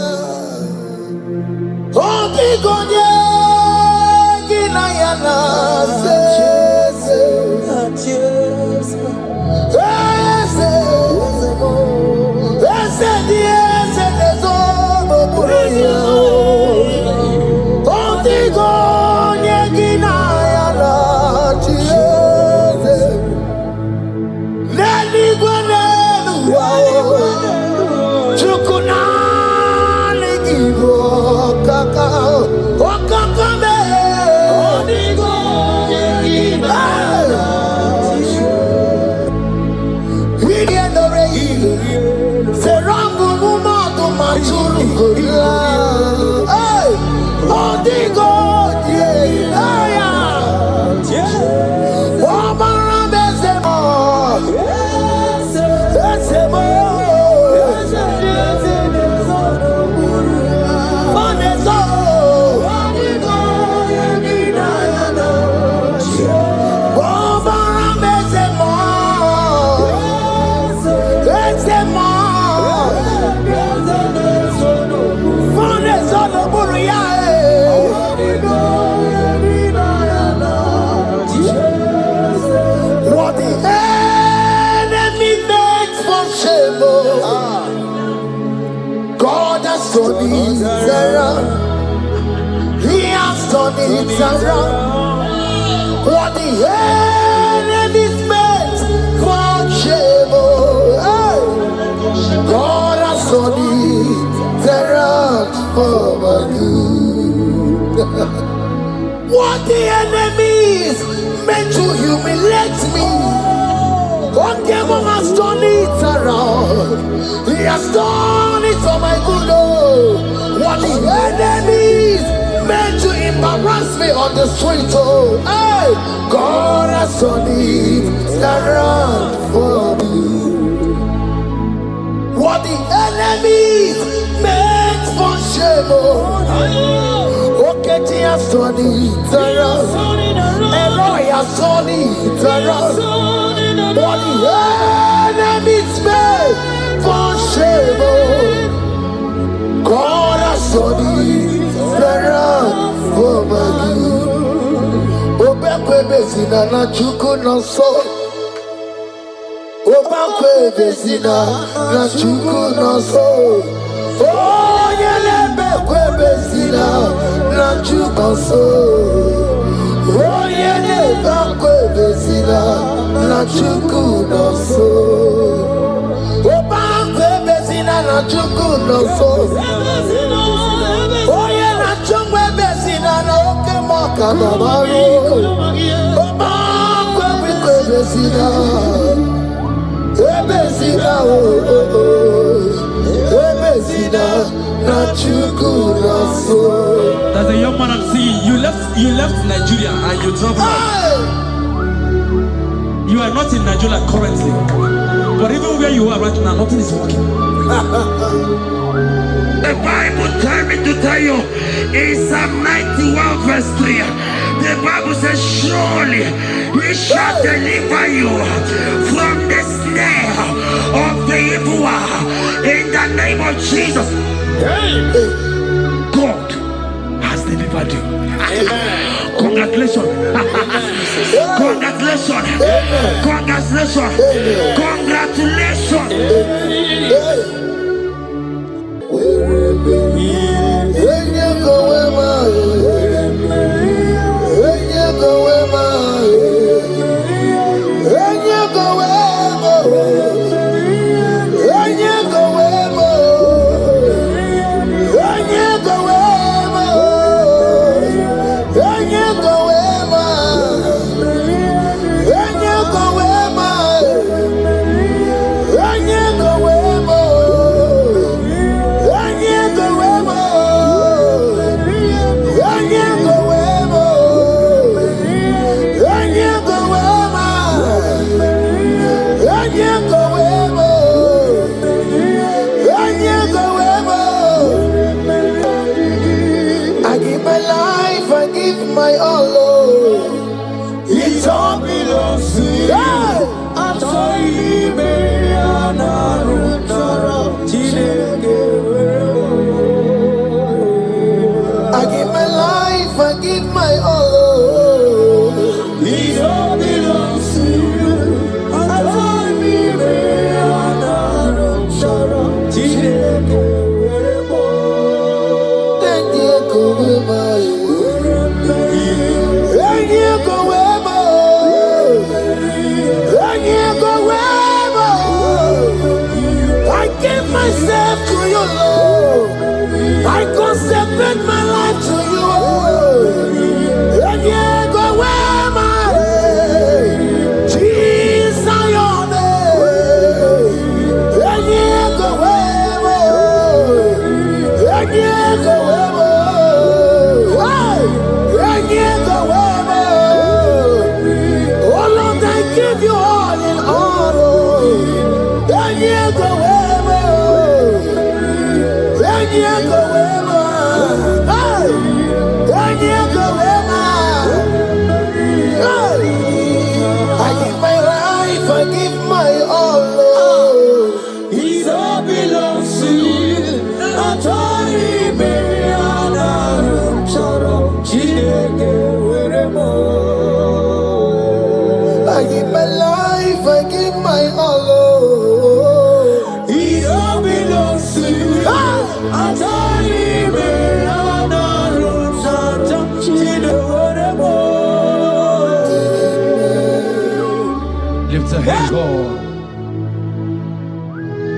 It's around what the enemy's meant for shame. Hey. God has done it around for my good. What the enemy's meant to humiliate me, what devil has done it around. He has done it for my good. What the enemy's meant to embarrass me on the street, oh, hey, God has done it around for me. What the enemy meant for shame, oh, okay, he has done it around. Elroy has done it around. What the enemy meant for shame, oh, God has done it around for my good. Obekwe bezina na chuku no so. Obekwe bezina na chuku no so. Oh, yele bekwe bezina na chuku no so. Oh, yele bekwe bezina na chuku no so. Obekwe bezina na chuku no so. Oh, yeah, na chungwe bezina na oke moka na baro. Oba kwe bezina, bezina bezina na chuku na so. There's a young man I'm seeing. You left Nigeria and you traveled. You are not in Nigeria currently, but even where you are right now, nothing is working. The Bible tells me to tell you in Psalm 91 verse 3, the Bible says, surely he shall deliver you from the snare of the evil one in the name of Jesus. God has delivered you. Congratulations. Congratulations. Congratulations. Congratulations.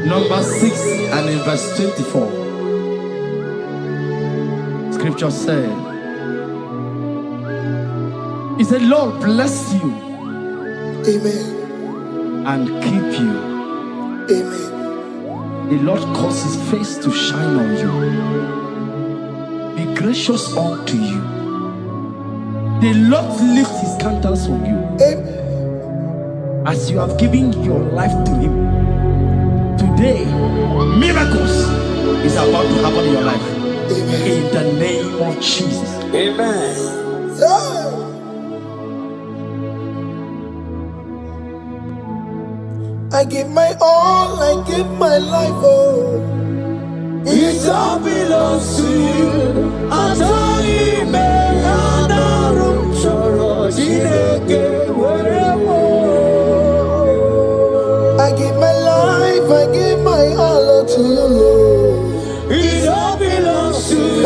Number 6 and in verse 24. Scripture said, He said, Lord bless you. Amen. And keep you. Amen. The Lord cause His face to shine on you. Be gracious unto you. The Lord lift His countenance on you. Amen. As you have given your life to Him. Today, miracles is about to happen in your life. Amen. In the name of Jesus. Amen. Yeah. I give my all, I give my life, oh. It all belongs to you. I give my life, I give my all to you, Lord. It all belongs to you.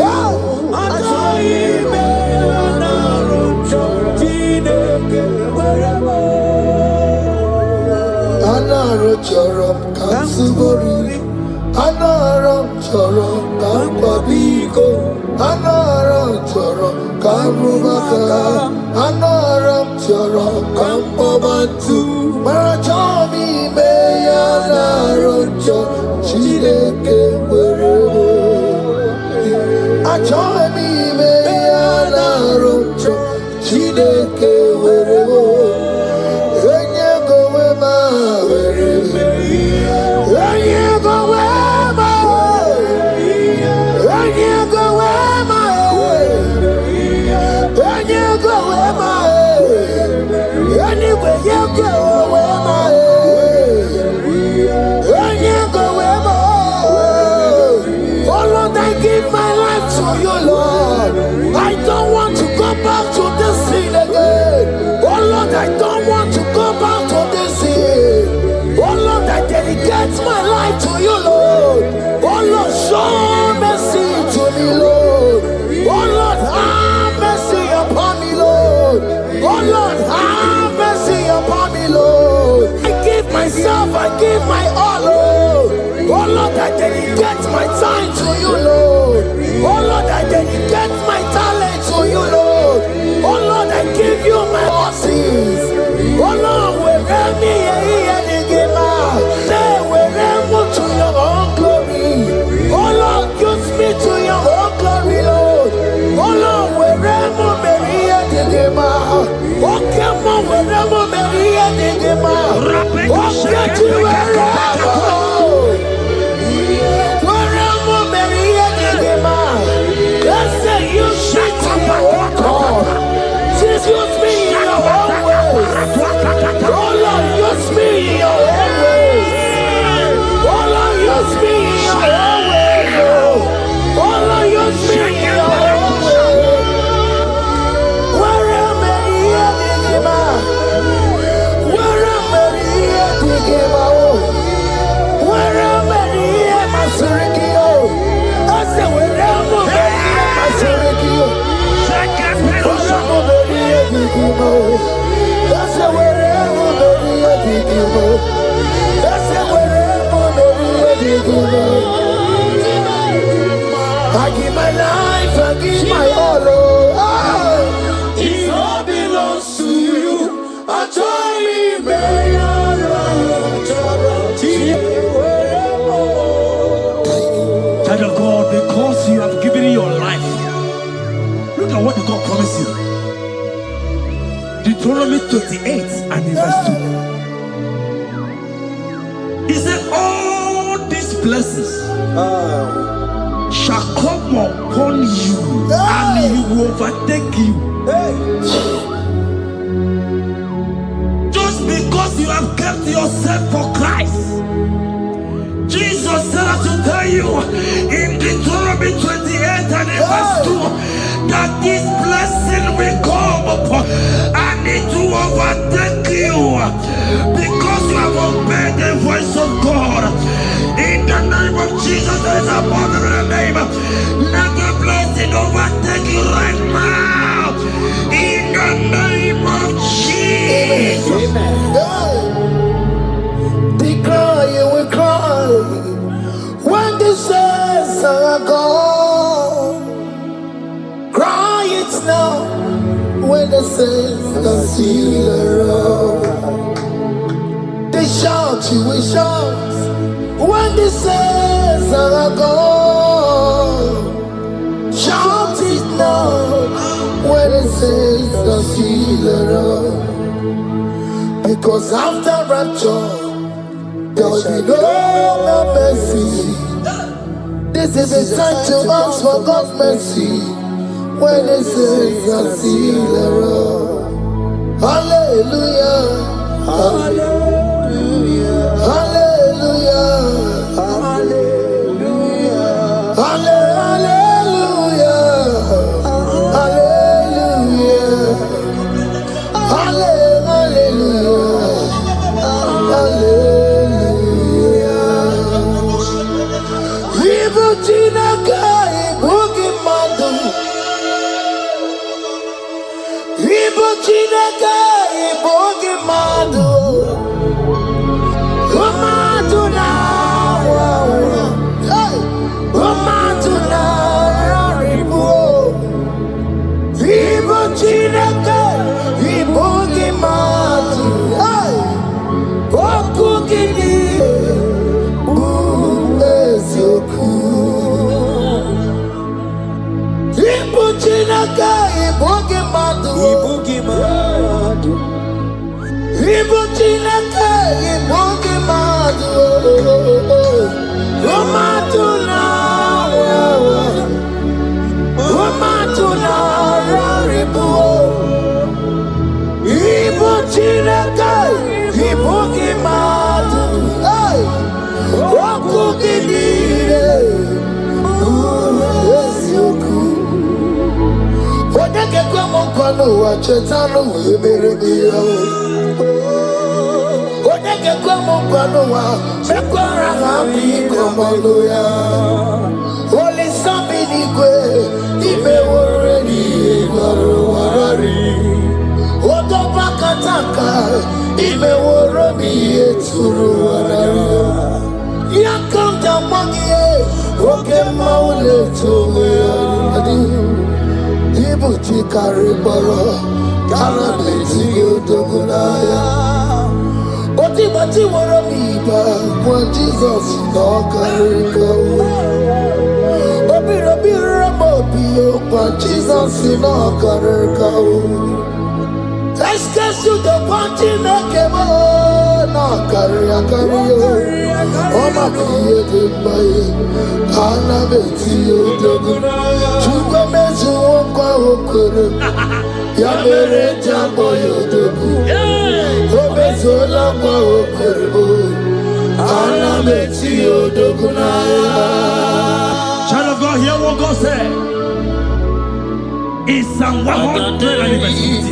Anaram chorom kansubori, anaram chorom kampabiko, anaram chorom kampubaka, anaram chorom kampabantu. Marachomi me anaram chorom chideke werebo. Achomi me anaram chorom chideke werebo. I don't want to go back to this sin again. Oh Lord, I don't want to go back to this sin. Oh Lord, I dedicate my life to you, Lord. Oh Lord, show mercy to me, Lord. Oh Lord, have mercy upon me, Lord. Oh Lord, have mercy upon me, Lord. I give myself, I give my all, Lord. Oh Lord, I dedicate my time to you, Lord. Oh Lord, I dedicate my talent to you, Lord. Oh Lord, I give you my horses. Oh Lord, wherever me and the giver, say wherever to your own glory. Oh Lord, use me to your own glory, Lord. Oh Lord, wherever me and the giver, oh come on, wherever me and the giver, oh get to wherever. Use me in your own ways. Oh Lord, use me in your own ways. Oh Lord, use me in your own ways. Oh Lord, use me in your own ways. Where am I here to give up? Where am I here to give up? Where am I here, my Surikio? I said, where am I here, my Surikio? That's the way I give my life, I give my all. It all belongs to you. I try Child of God, because you have given your life, look at what God promised you. Deuteronomy 28 and in verse 2. He said, all these blessings shall come upon you and you will overtake you. Just because you have kept yourself for Christ. Jesus said to tell you in Deuteronomy 28 and in verse 2 that this blessing will come upon and it will overtake you because you have obeyed the voice of God. In the name of Jesus, there is above every name. Let the blessing overtake you right now. In the name of Jesus. Amen. Declare you will cry. saints are still around. They shout, you will shout when the saints are gone. Shout it now when the saints are still around. Because after rapture, there will be no more mercy. This is the time to ask for God's mercy when the saints are still around. Hallelujah, hallelujah, hallelujah, hallelujah, hallelujah, hallelujah, hallelujah, hallelujah. Ibu Chinaka, Ibu Gimadu. Ibu Chinaka, Ibu Gimadu. Umatu na, hey, umatu na, Ibu. Ibu Chinaka, Ibu Gimadu. Hey, Oku Gini, Bu Ezoku. Ibu Chinaka, Ibu Gimadu. Ibu Gimadu. Ibu Chinaka, Ibu Gimadu. Umatu na, umatu na, Ibu. Ibu Chinaka, Ibu Gimadu. Hey, Oku Gini, Bu Ezoku. Odeke kwa mkono wa chetano wemeremia. Odeke kwa mkono wa mekwara hapi komando ya. Ole sabi nikwe ibe woreni warari. Odo bakataka ibe woromi eturu warari. Yakamda mwangie oke maule towe adi. Ibu chikari boro, kana beti yodogunaya. Oti bati woro miba, kwa Jesus no kariko. Obi robi ramo biyo, kwa Jesus no kariko. Eskesu do panti mekemo, no kariya kariyo. Oma kiye dembaye, kana beti yodogunaya. Chukwe mezu okwa okoro, ya mere jambo yodogu. Obezola kwa okoro, kana beti yodogunaya. Child of God, hear what God said. In Psalm 100.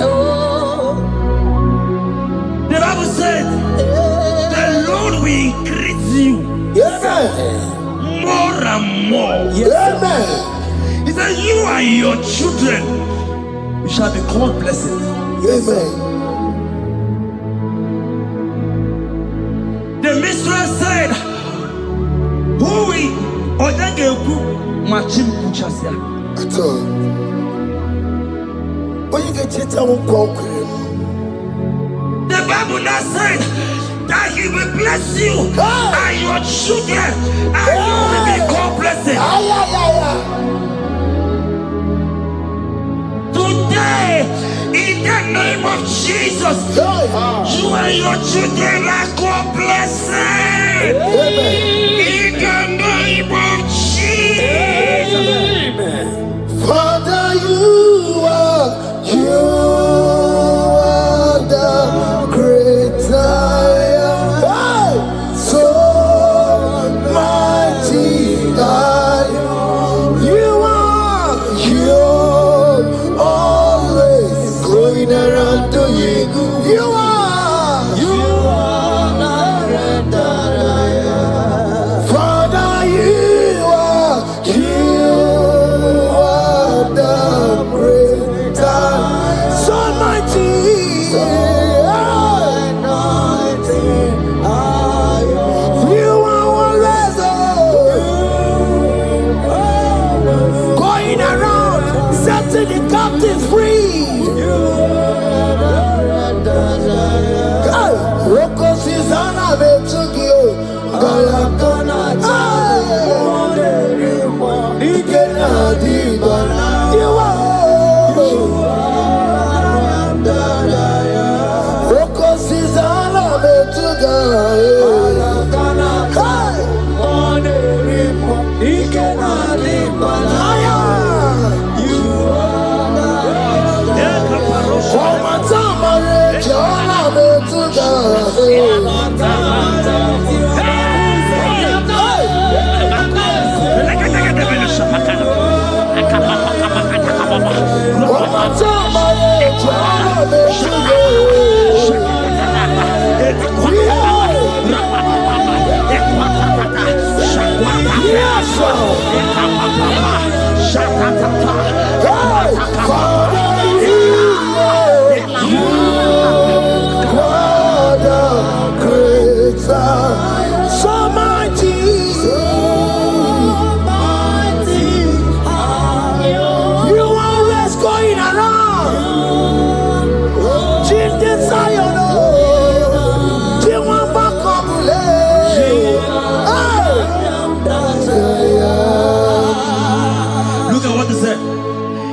The Bible said, the Lord will increase you more and more. Amen. He said, you and your children shall be called blessed. Amen. The mistress said, who will Odageku Machim Kuchasia? At all. When you get it, I won't walk with him. The Bible now said that he will bless you and your children, and you will be called blessed. Today, in the name of Jesus, you and your children are called blessed. In the name of Jesus. Father, you are the great I am. So mighty I am. You are always going around doing good. You are not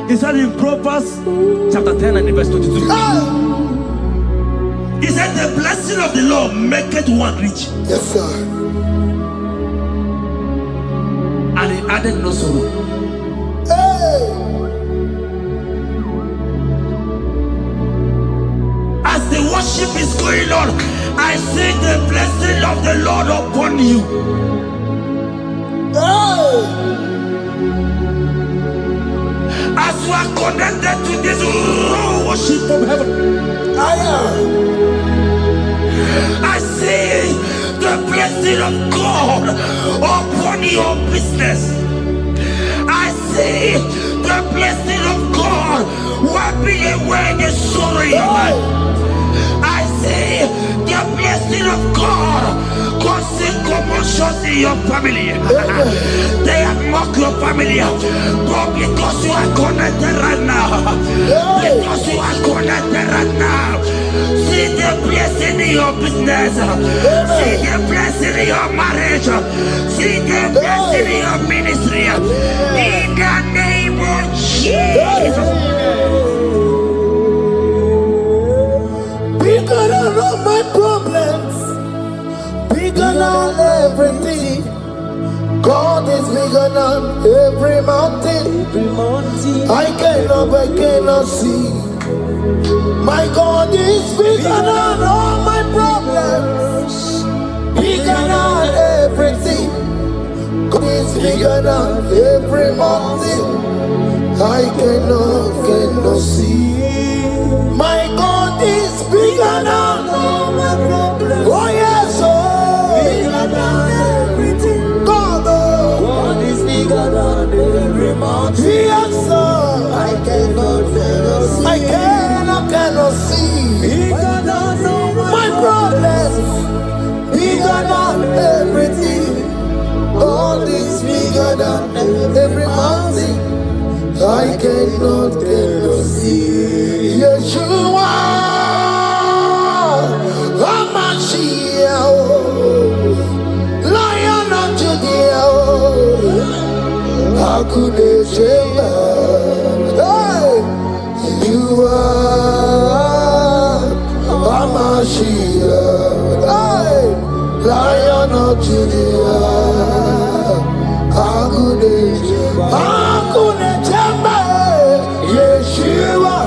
He said in Proverbs chapter 10 and verse 22. He said the blessing of the Lord maketh one rich. Yes, sir. And he added no sorrow. Hey. As the worship is going on, I see the blessing of the Lord upon you. Hey. As you are connected to this raw worship from heaven, I see the blessing of God upon your business. I see the blessing of God wiping away the sorrow in your life. I see the blessing of God causing commotions in your family. They have mocked your family, but because you are connected right now, because you are connected right now, see the blessing in your business, see the blessing in your marriage, see the blessing in your ministry, in the name of Jesus. Bigger than all my problems, bigger than everything. God is bigger than every mountain. I cannot see. My God is bigger than all my problems, bigger than everything. God is bigger than every mountain. I cannot see. My God is bigger than all my problems. Oh yes, oh, bigger than everything. God is bigger than every mountain. Yes, sir. I cannot see. I cannot see. Bigger than all my problems. Bigger than everything. God is bigger than every mountain. I cannot see. Yeshua, Hamashiach, Lion of Judea, Hakudeshema. Hey, you are Hamashiach, hey, Lion of Judea, Hakudeshema. Yeshua,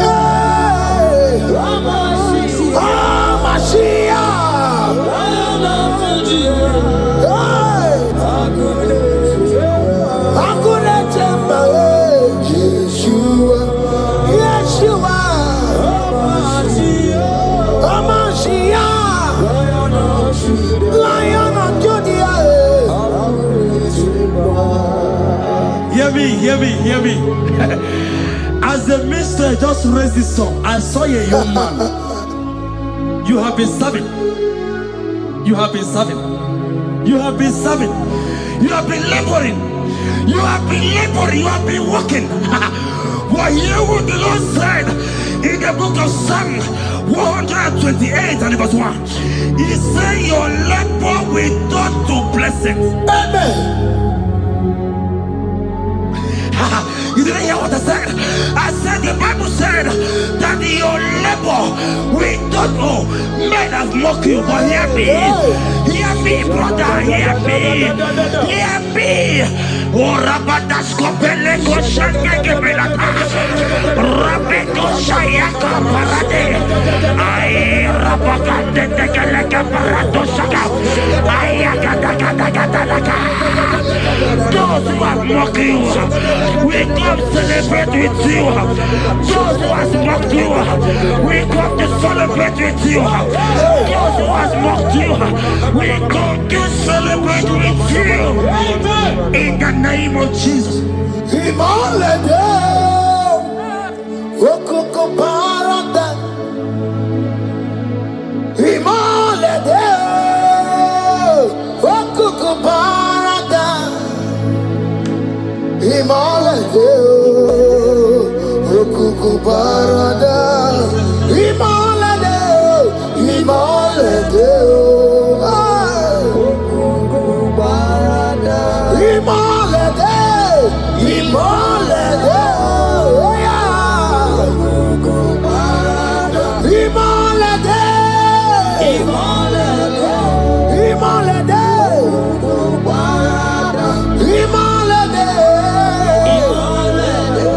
hey, Hamashiach, hey, Hakunechemba, Yeshua, Yeshua, Hamashiach, Lion of Judea. Hear me. As the minister just raised this song, I saw a young man. You have been serving. You have been serving. You have been serving. You have been laboring. You have been laboring. You have been working. What hear what the Lord said in the book of Psalm 128 and verse 1. He said, your labor will blessings. Amen. You didn't hear what I said? I said the Bible said that your labor, we don't know, men have mocked you, but hear me. Hear me, brother, hear me. Hear me. Oh, Rabadasko Peleko Shangeke Belata. Rabeko Shayaka Parade. I Rabakande Tekeleka Parato Shaka. Ayakadakadakadaka. Those who have mocked you, we come celebrate with you. Those who has mocked you, we come to celebrate with you. Those who has mocked you, we come to celebrate with you. In the name of Jesus. Imolede, okoko parada. Imolede, okoko parada. Imolede, okoko parada. Imolede, imolede, okoko parada. Imolede, imolede, oh yeah. Okoko parada. Imolede, imolede, imolede, okoko parada. Imolede, imolede,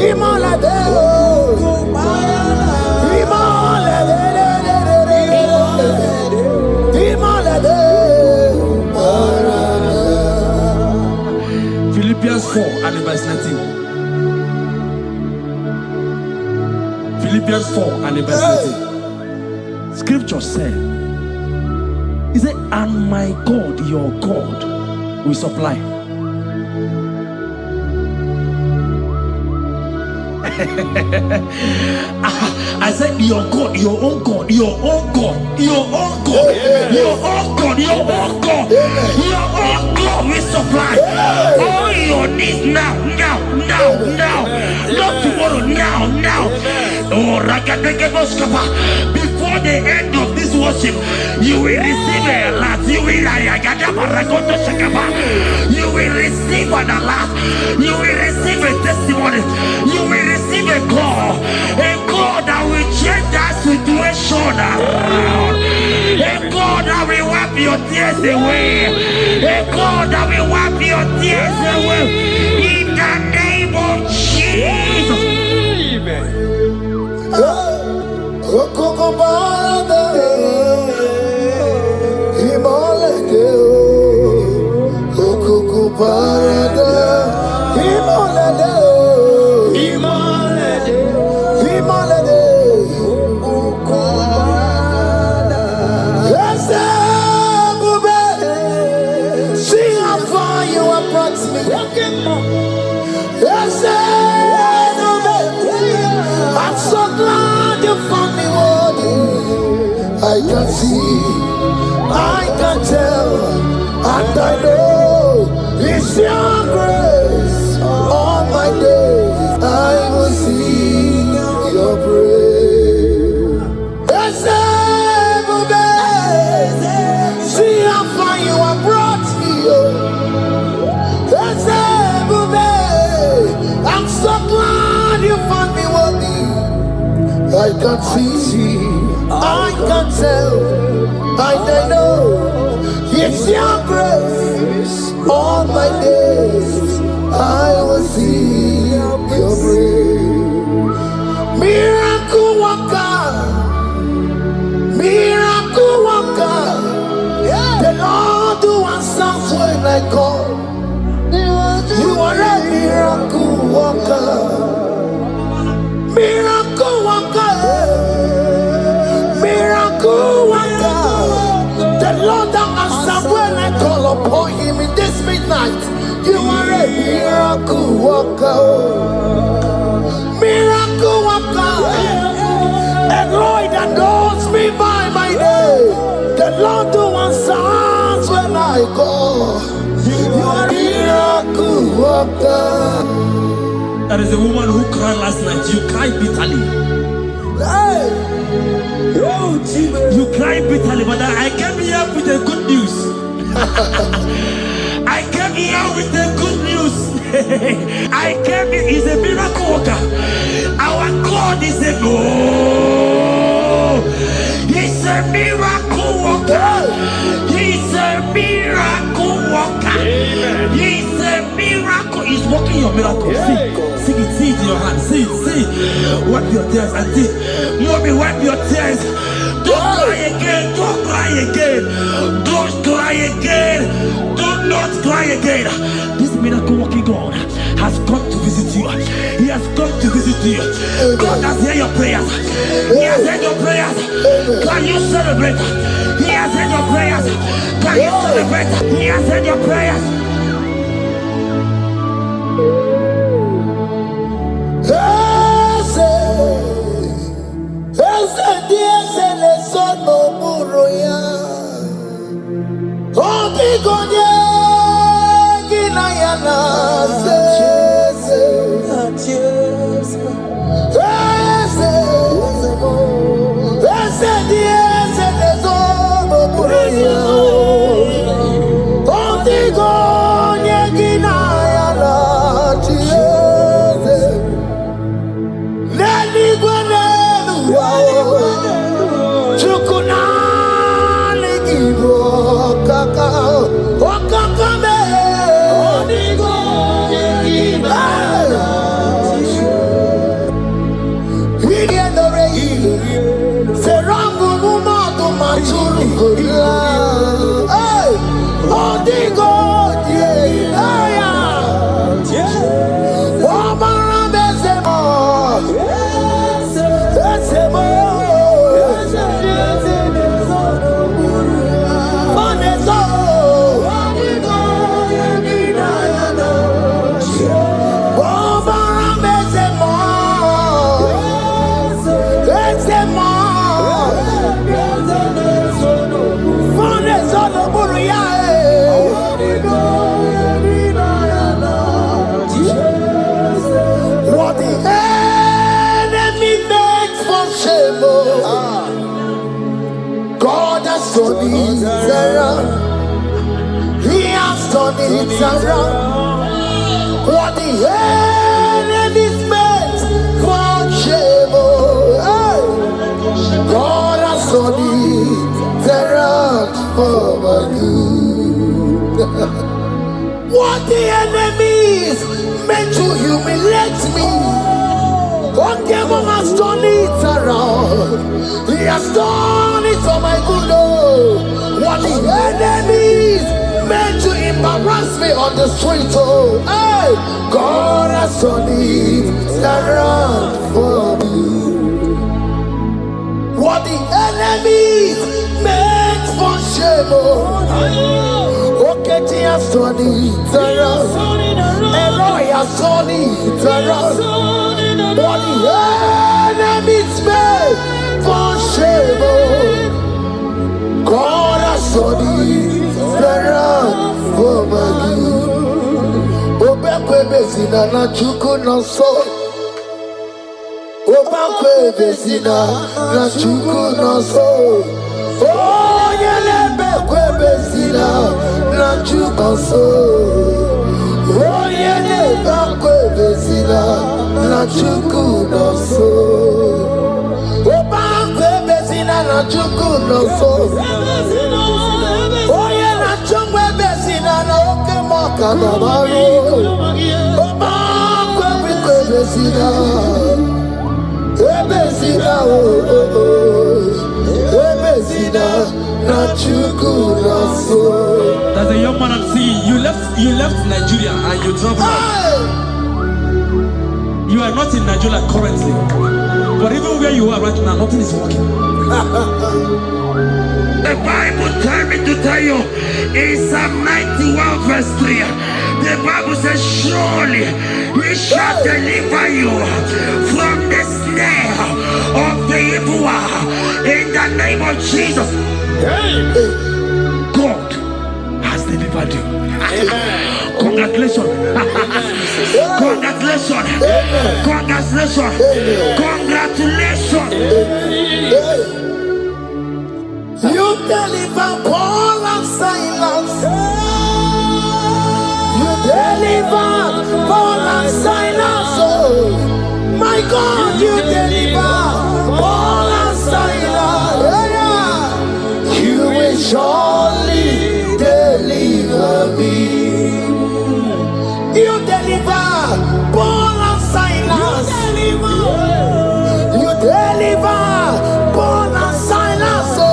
imolede, okoko parada. Imolede, parada. Philippians 4 and verse 19. Philippians 4 and verse 19. Scripture said, he said, and my God, your God, will supply. I said, your God, your own God, your own God, your own God, your own God, your own God, your own God will supply all your needs now, now, now, now, not tomorrow, now, now. Oh, before the end of this worship, you will receive a lot. You will receive an alert. You will receive a testimony. You will receive a call that will change that situation around. A God that will wipe your tears away. A God that will wipe your tears away. In the name of Jesus. Okoko parada. Imolede, okoko parada. Imolede, imolede, imolede, okoko parada. Yes, Bube, see how far you have brought me. Yes, I'm so glad you found me worthy. I can see, I can tell, and I know it's your grace. All my days I will sing your praise. Yes, everybody, see how far you have brought me. Yes, everybody, I'm so glad you found me worthy. I can see, I can tell, I know it's your grace. All my days I will see your praise. Miracle worker, miracle worker. The Lord who answers when I call. You are a miracle worker. Miracle worker, miracle worker. The Lord that answers when I call upon him in this midnight. You are a miracle worker. Miracle worker. And Lord that knows me by my name. The Lord who answers when I call. You are a miracle worker. There is a woman who cried last night. You cried bitterly. Hey. You cried bitterly, but I came here with the good news. I came in, he's a miracle worker. Our God is a he's a miracle worker. He's a miracle worker. He's a miracle. He's working your miracle. See it in your hand. See. Wipe your tears and see. Mommy, wipe your tears. Don't cry again. Don't cry again. Don't cry again. Do not cry again. This miracle working God has come to visit you. He has come to visit you. God has heard your prayers. He has heard your prayers. Can you celebrate? He has heard your prayers. Can you celebrate? He has heard your prayers. He has done it around. What the enemy's meant for shame. God has done it around for my good. What the enemy's meant to humiliate me, God has done it around. He has done it for my good. What the enemies meant to embarrass me on the street, hey, God has done it around for me. What the enemies meant for shame, okay, He has done it around. Eloi has done it around. What the enemies meant for shame, God has done it around for my good. Obekwe bezina na chuku no so. Obekwe bezina na chuku no so. Oh, yelebekwe bezina na chuku no so. Oh, yelebekwe bezina na chuku no so. Obekwe bezina na chuku no so. Oh, yeah, na chungwe bezina na oke moka na baro. Obekwe bezina. Ebezina Ebezina na chuku na so. There's a young man I'm seeing. You left Nigeria and you traveled out. You are not in Nigeria currently, but even where you are right now, nothing is working. The Bible tells me to tell you in Psalm 91 verse 3, the Bible says, surely He shall deliver you from the snare of the evil one. In the name of Jesus, God has delivered you. Congratulations. Congratulations. Congratulations. Congratulations. You deliver Paul and Silas. You deliver Paul God, you deliver Paul and Silas. You will surely deliver me. You deliver Paul and Silas. You deliver Paul and Silas. Oh,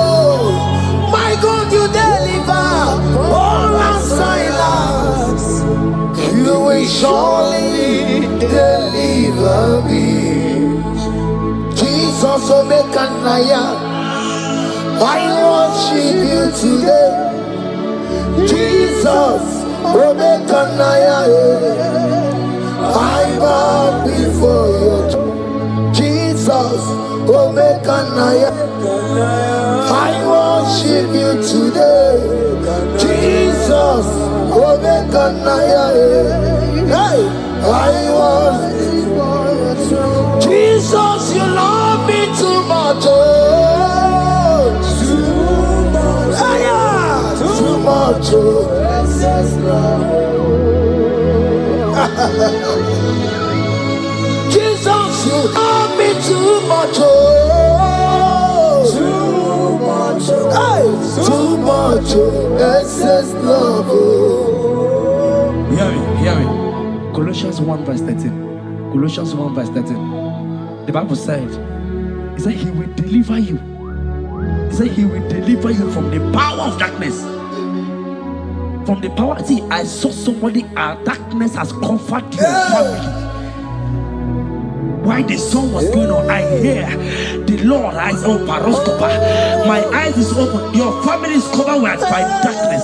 my God, you deliver Paul and Silas. You will surely deliver me. Jesus, Omekanaya, I worship you today. Jesus, Omekanaya, I bow before you. Jesus, Omekanaya, I worship you today. Jesus, Omekanaya, hey, I worship you. Jesus, you love me too much. Oh, too much. Too much. Jesus, you love me too much. Oh, too much. Hey, too much. Excess love. Hear me. Colossians 1 verse 13. Colossians 1 verse 13. The Bible said, he said he will deliver you. He said he will deliver you from the power of darkness. From the power. See, I saw somebody, darkness has covered your family. While the song was going on, I hear the Lord eyes open. My eyes is open. Your family is covered by darkness.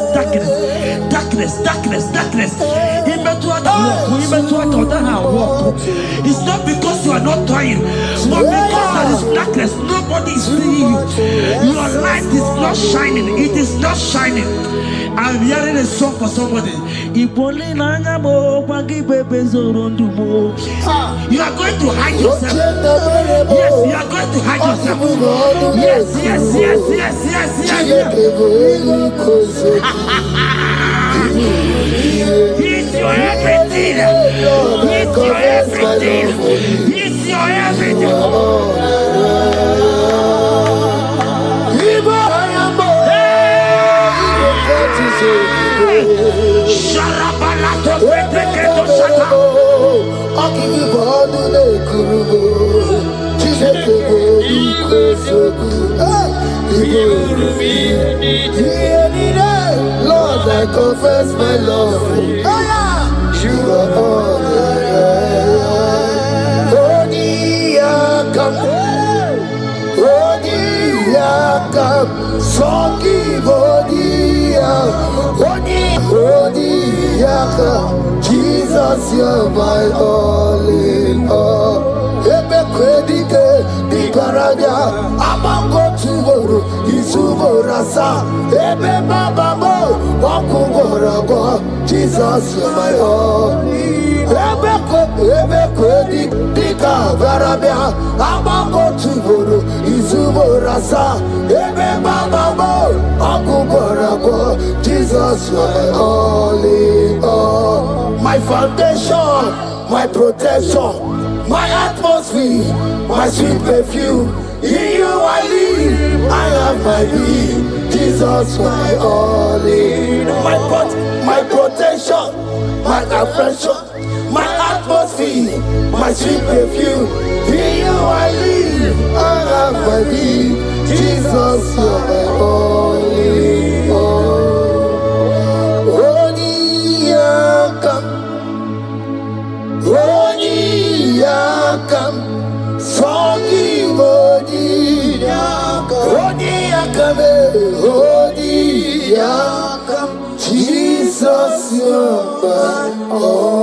It's not because you are not trying, but because there is darkness. Nobody is seeing you. Your light is not shining. It is not shining. I'm hearing a song for somebody. You are going to hide yourself. Yes, you are going to hide yourself. Yes. He's your everything. He's your everything. He's your everything. Lord, I confess my love. You are all Jesus, you're my all in all. Ebe kwedike di parabia amango tuworo isumorasa ebe baba mo wakugorabo. Jesus, you're my all. Ebe kwedike di parabia amango tuworo isumorasa ebe baba mo wakugorabo. Jesus, you're my all in all. My foundation, my protection, my atmosphere, my sweet perfume. In you I live, I have my being. Jesus, my all in all. My protection, my affection, my atmosphere, my sweet perfume. In you I live, I have my being. Jesus, my all in all. Jesus, you're my all.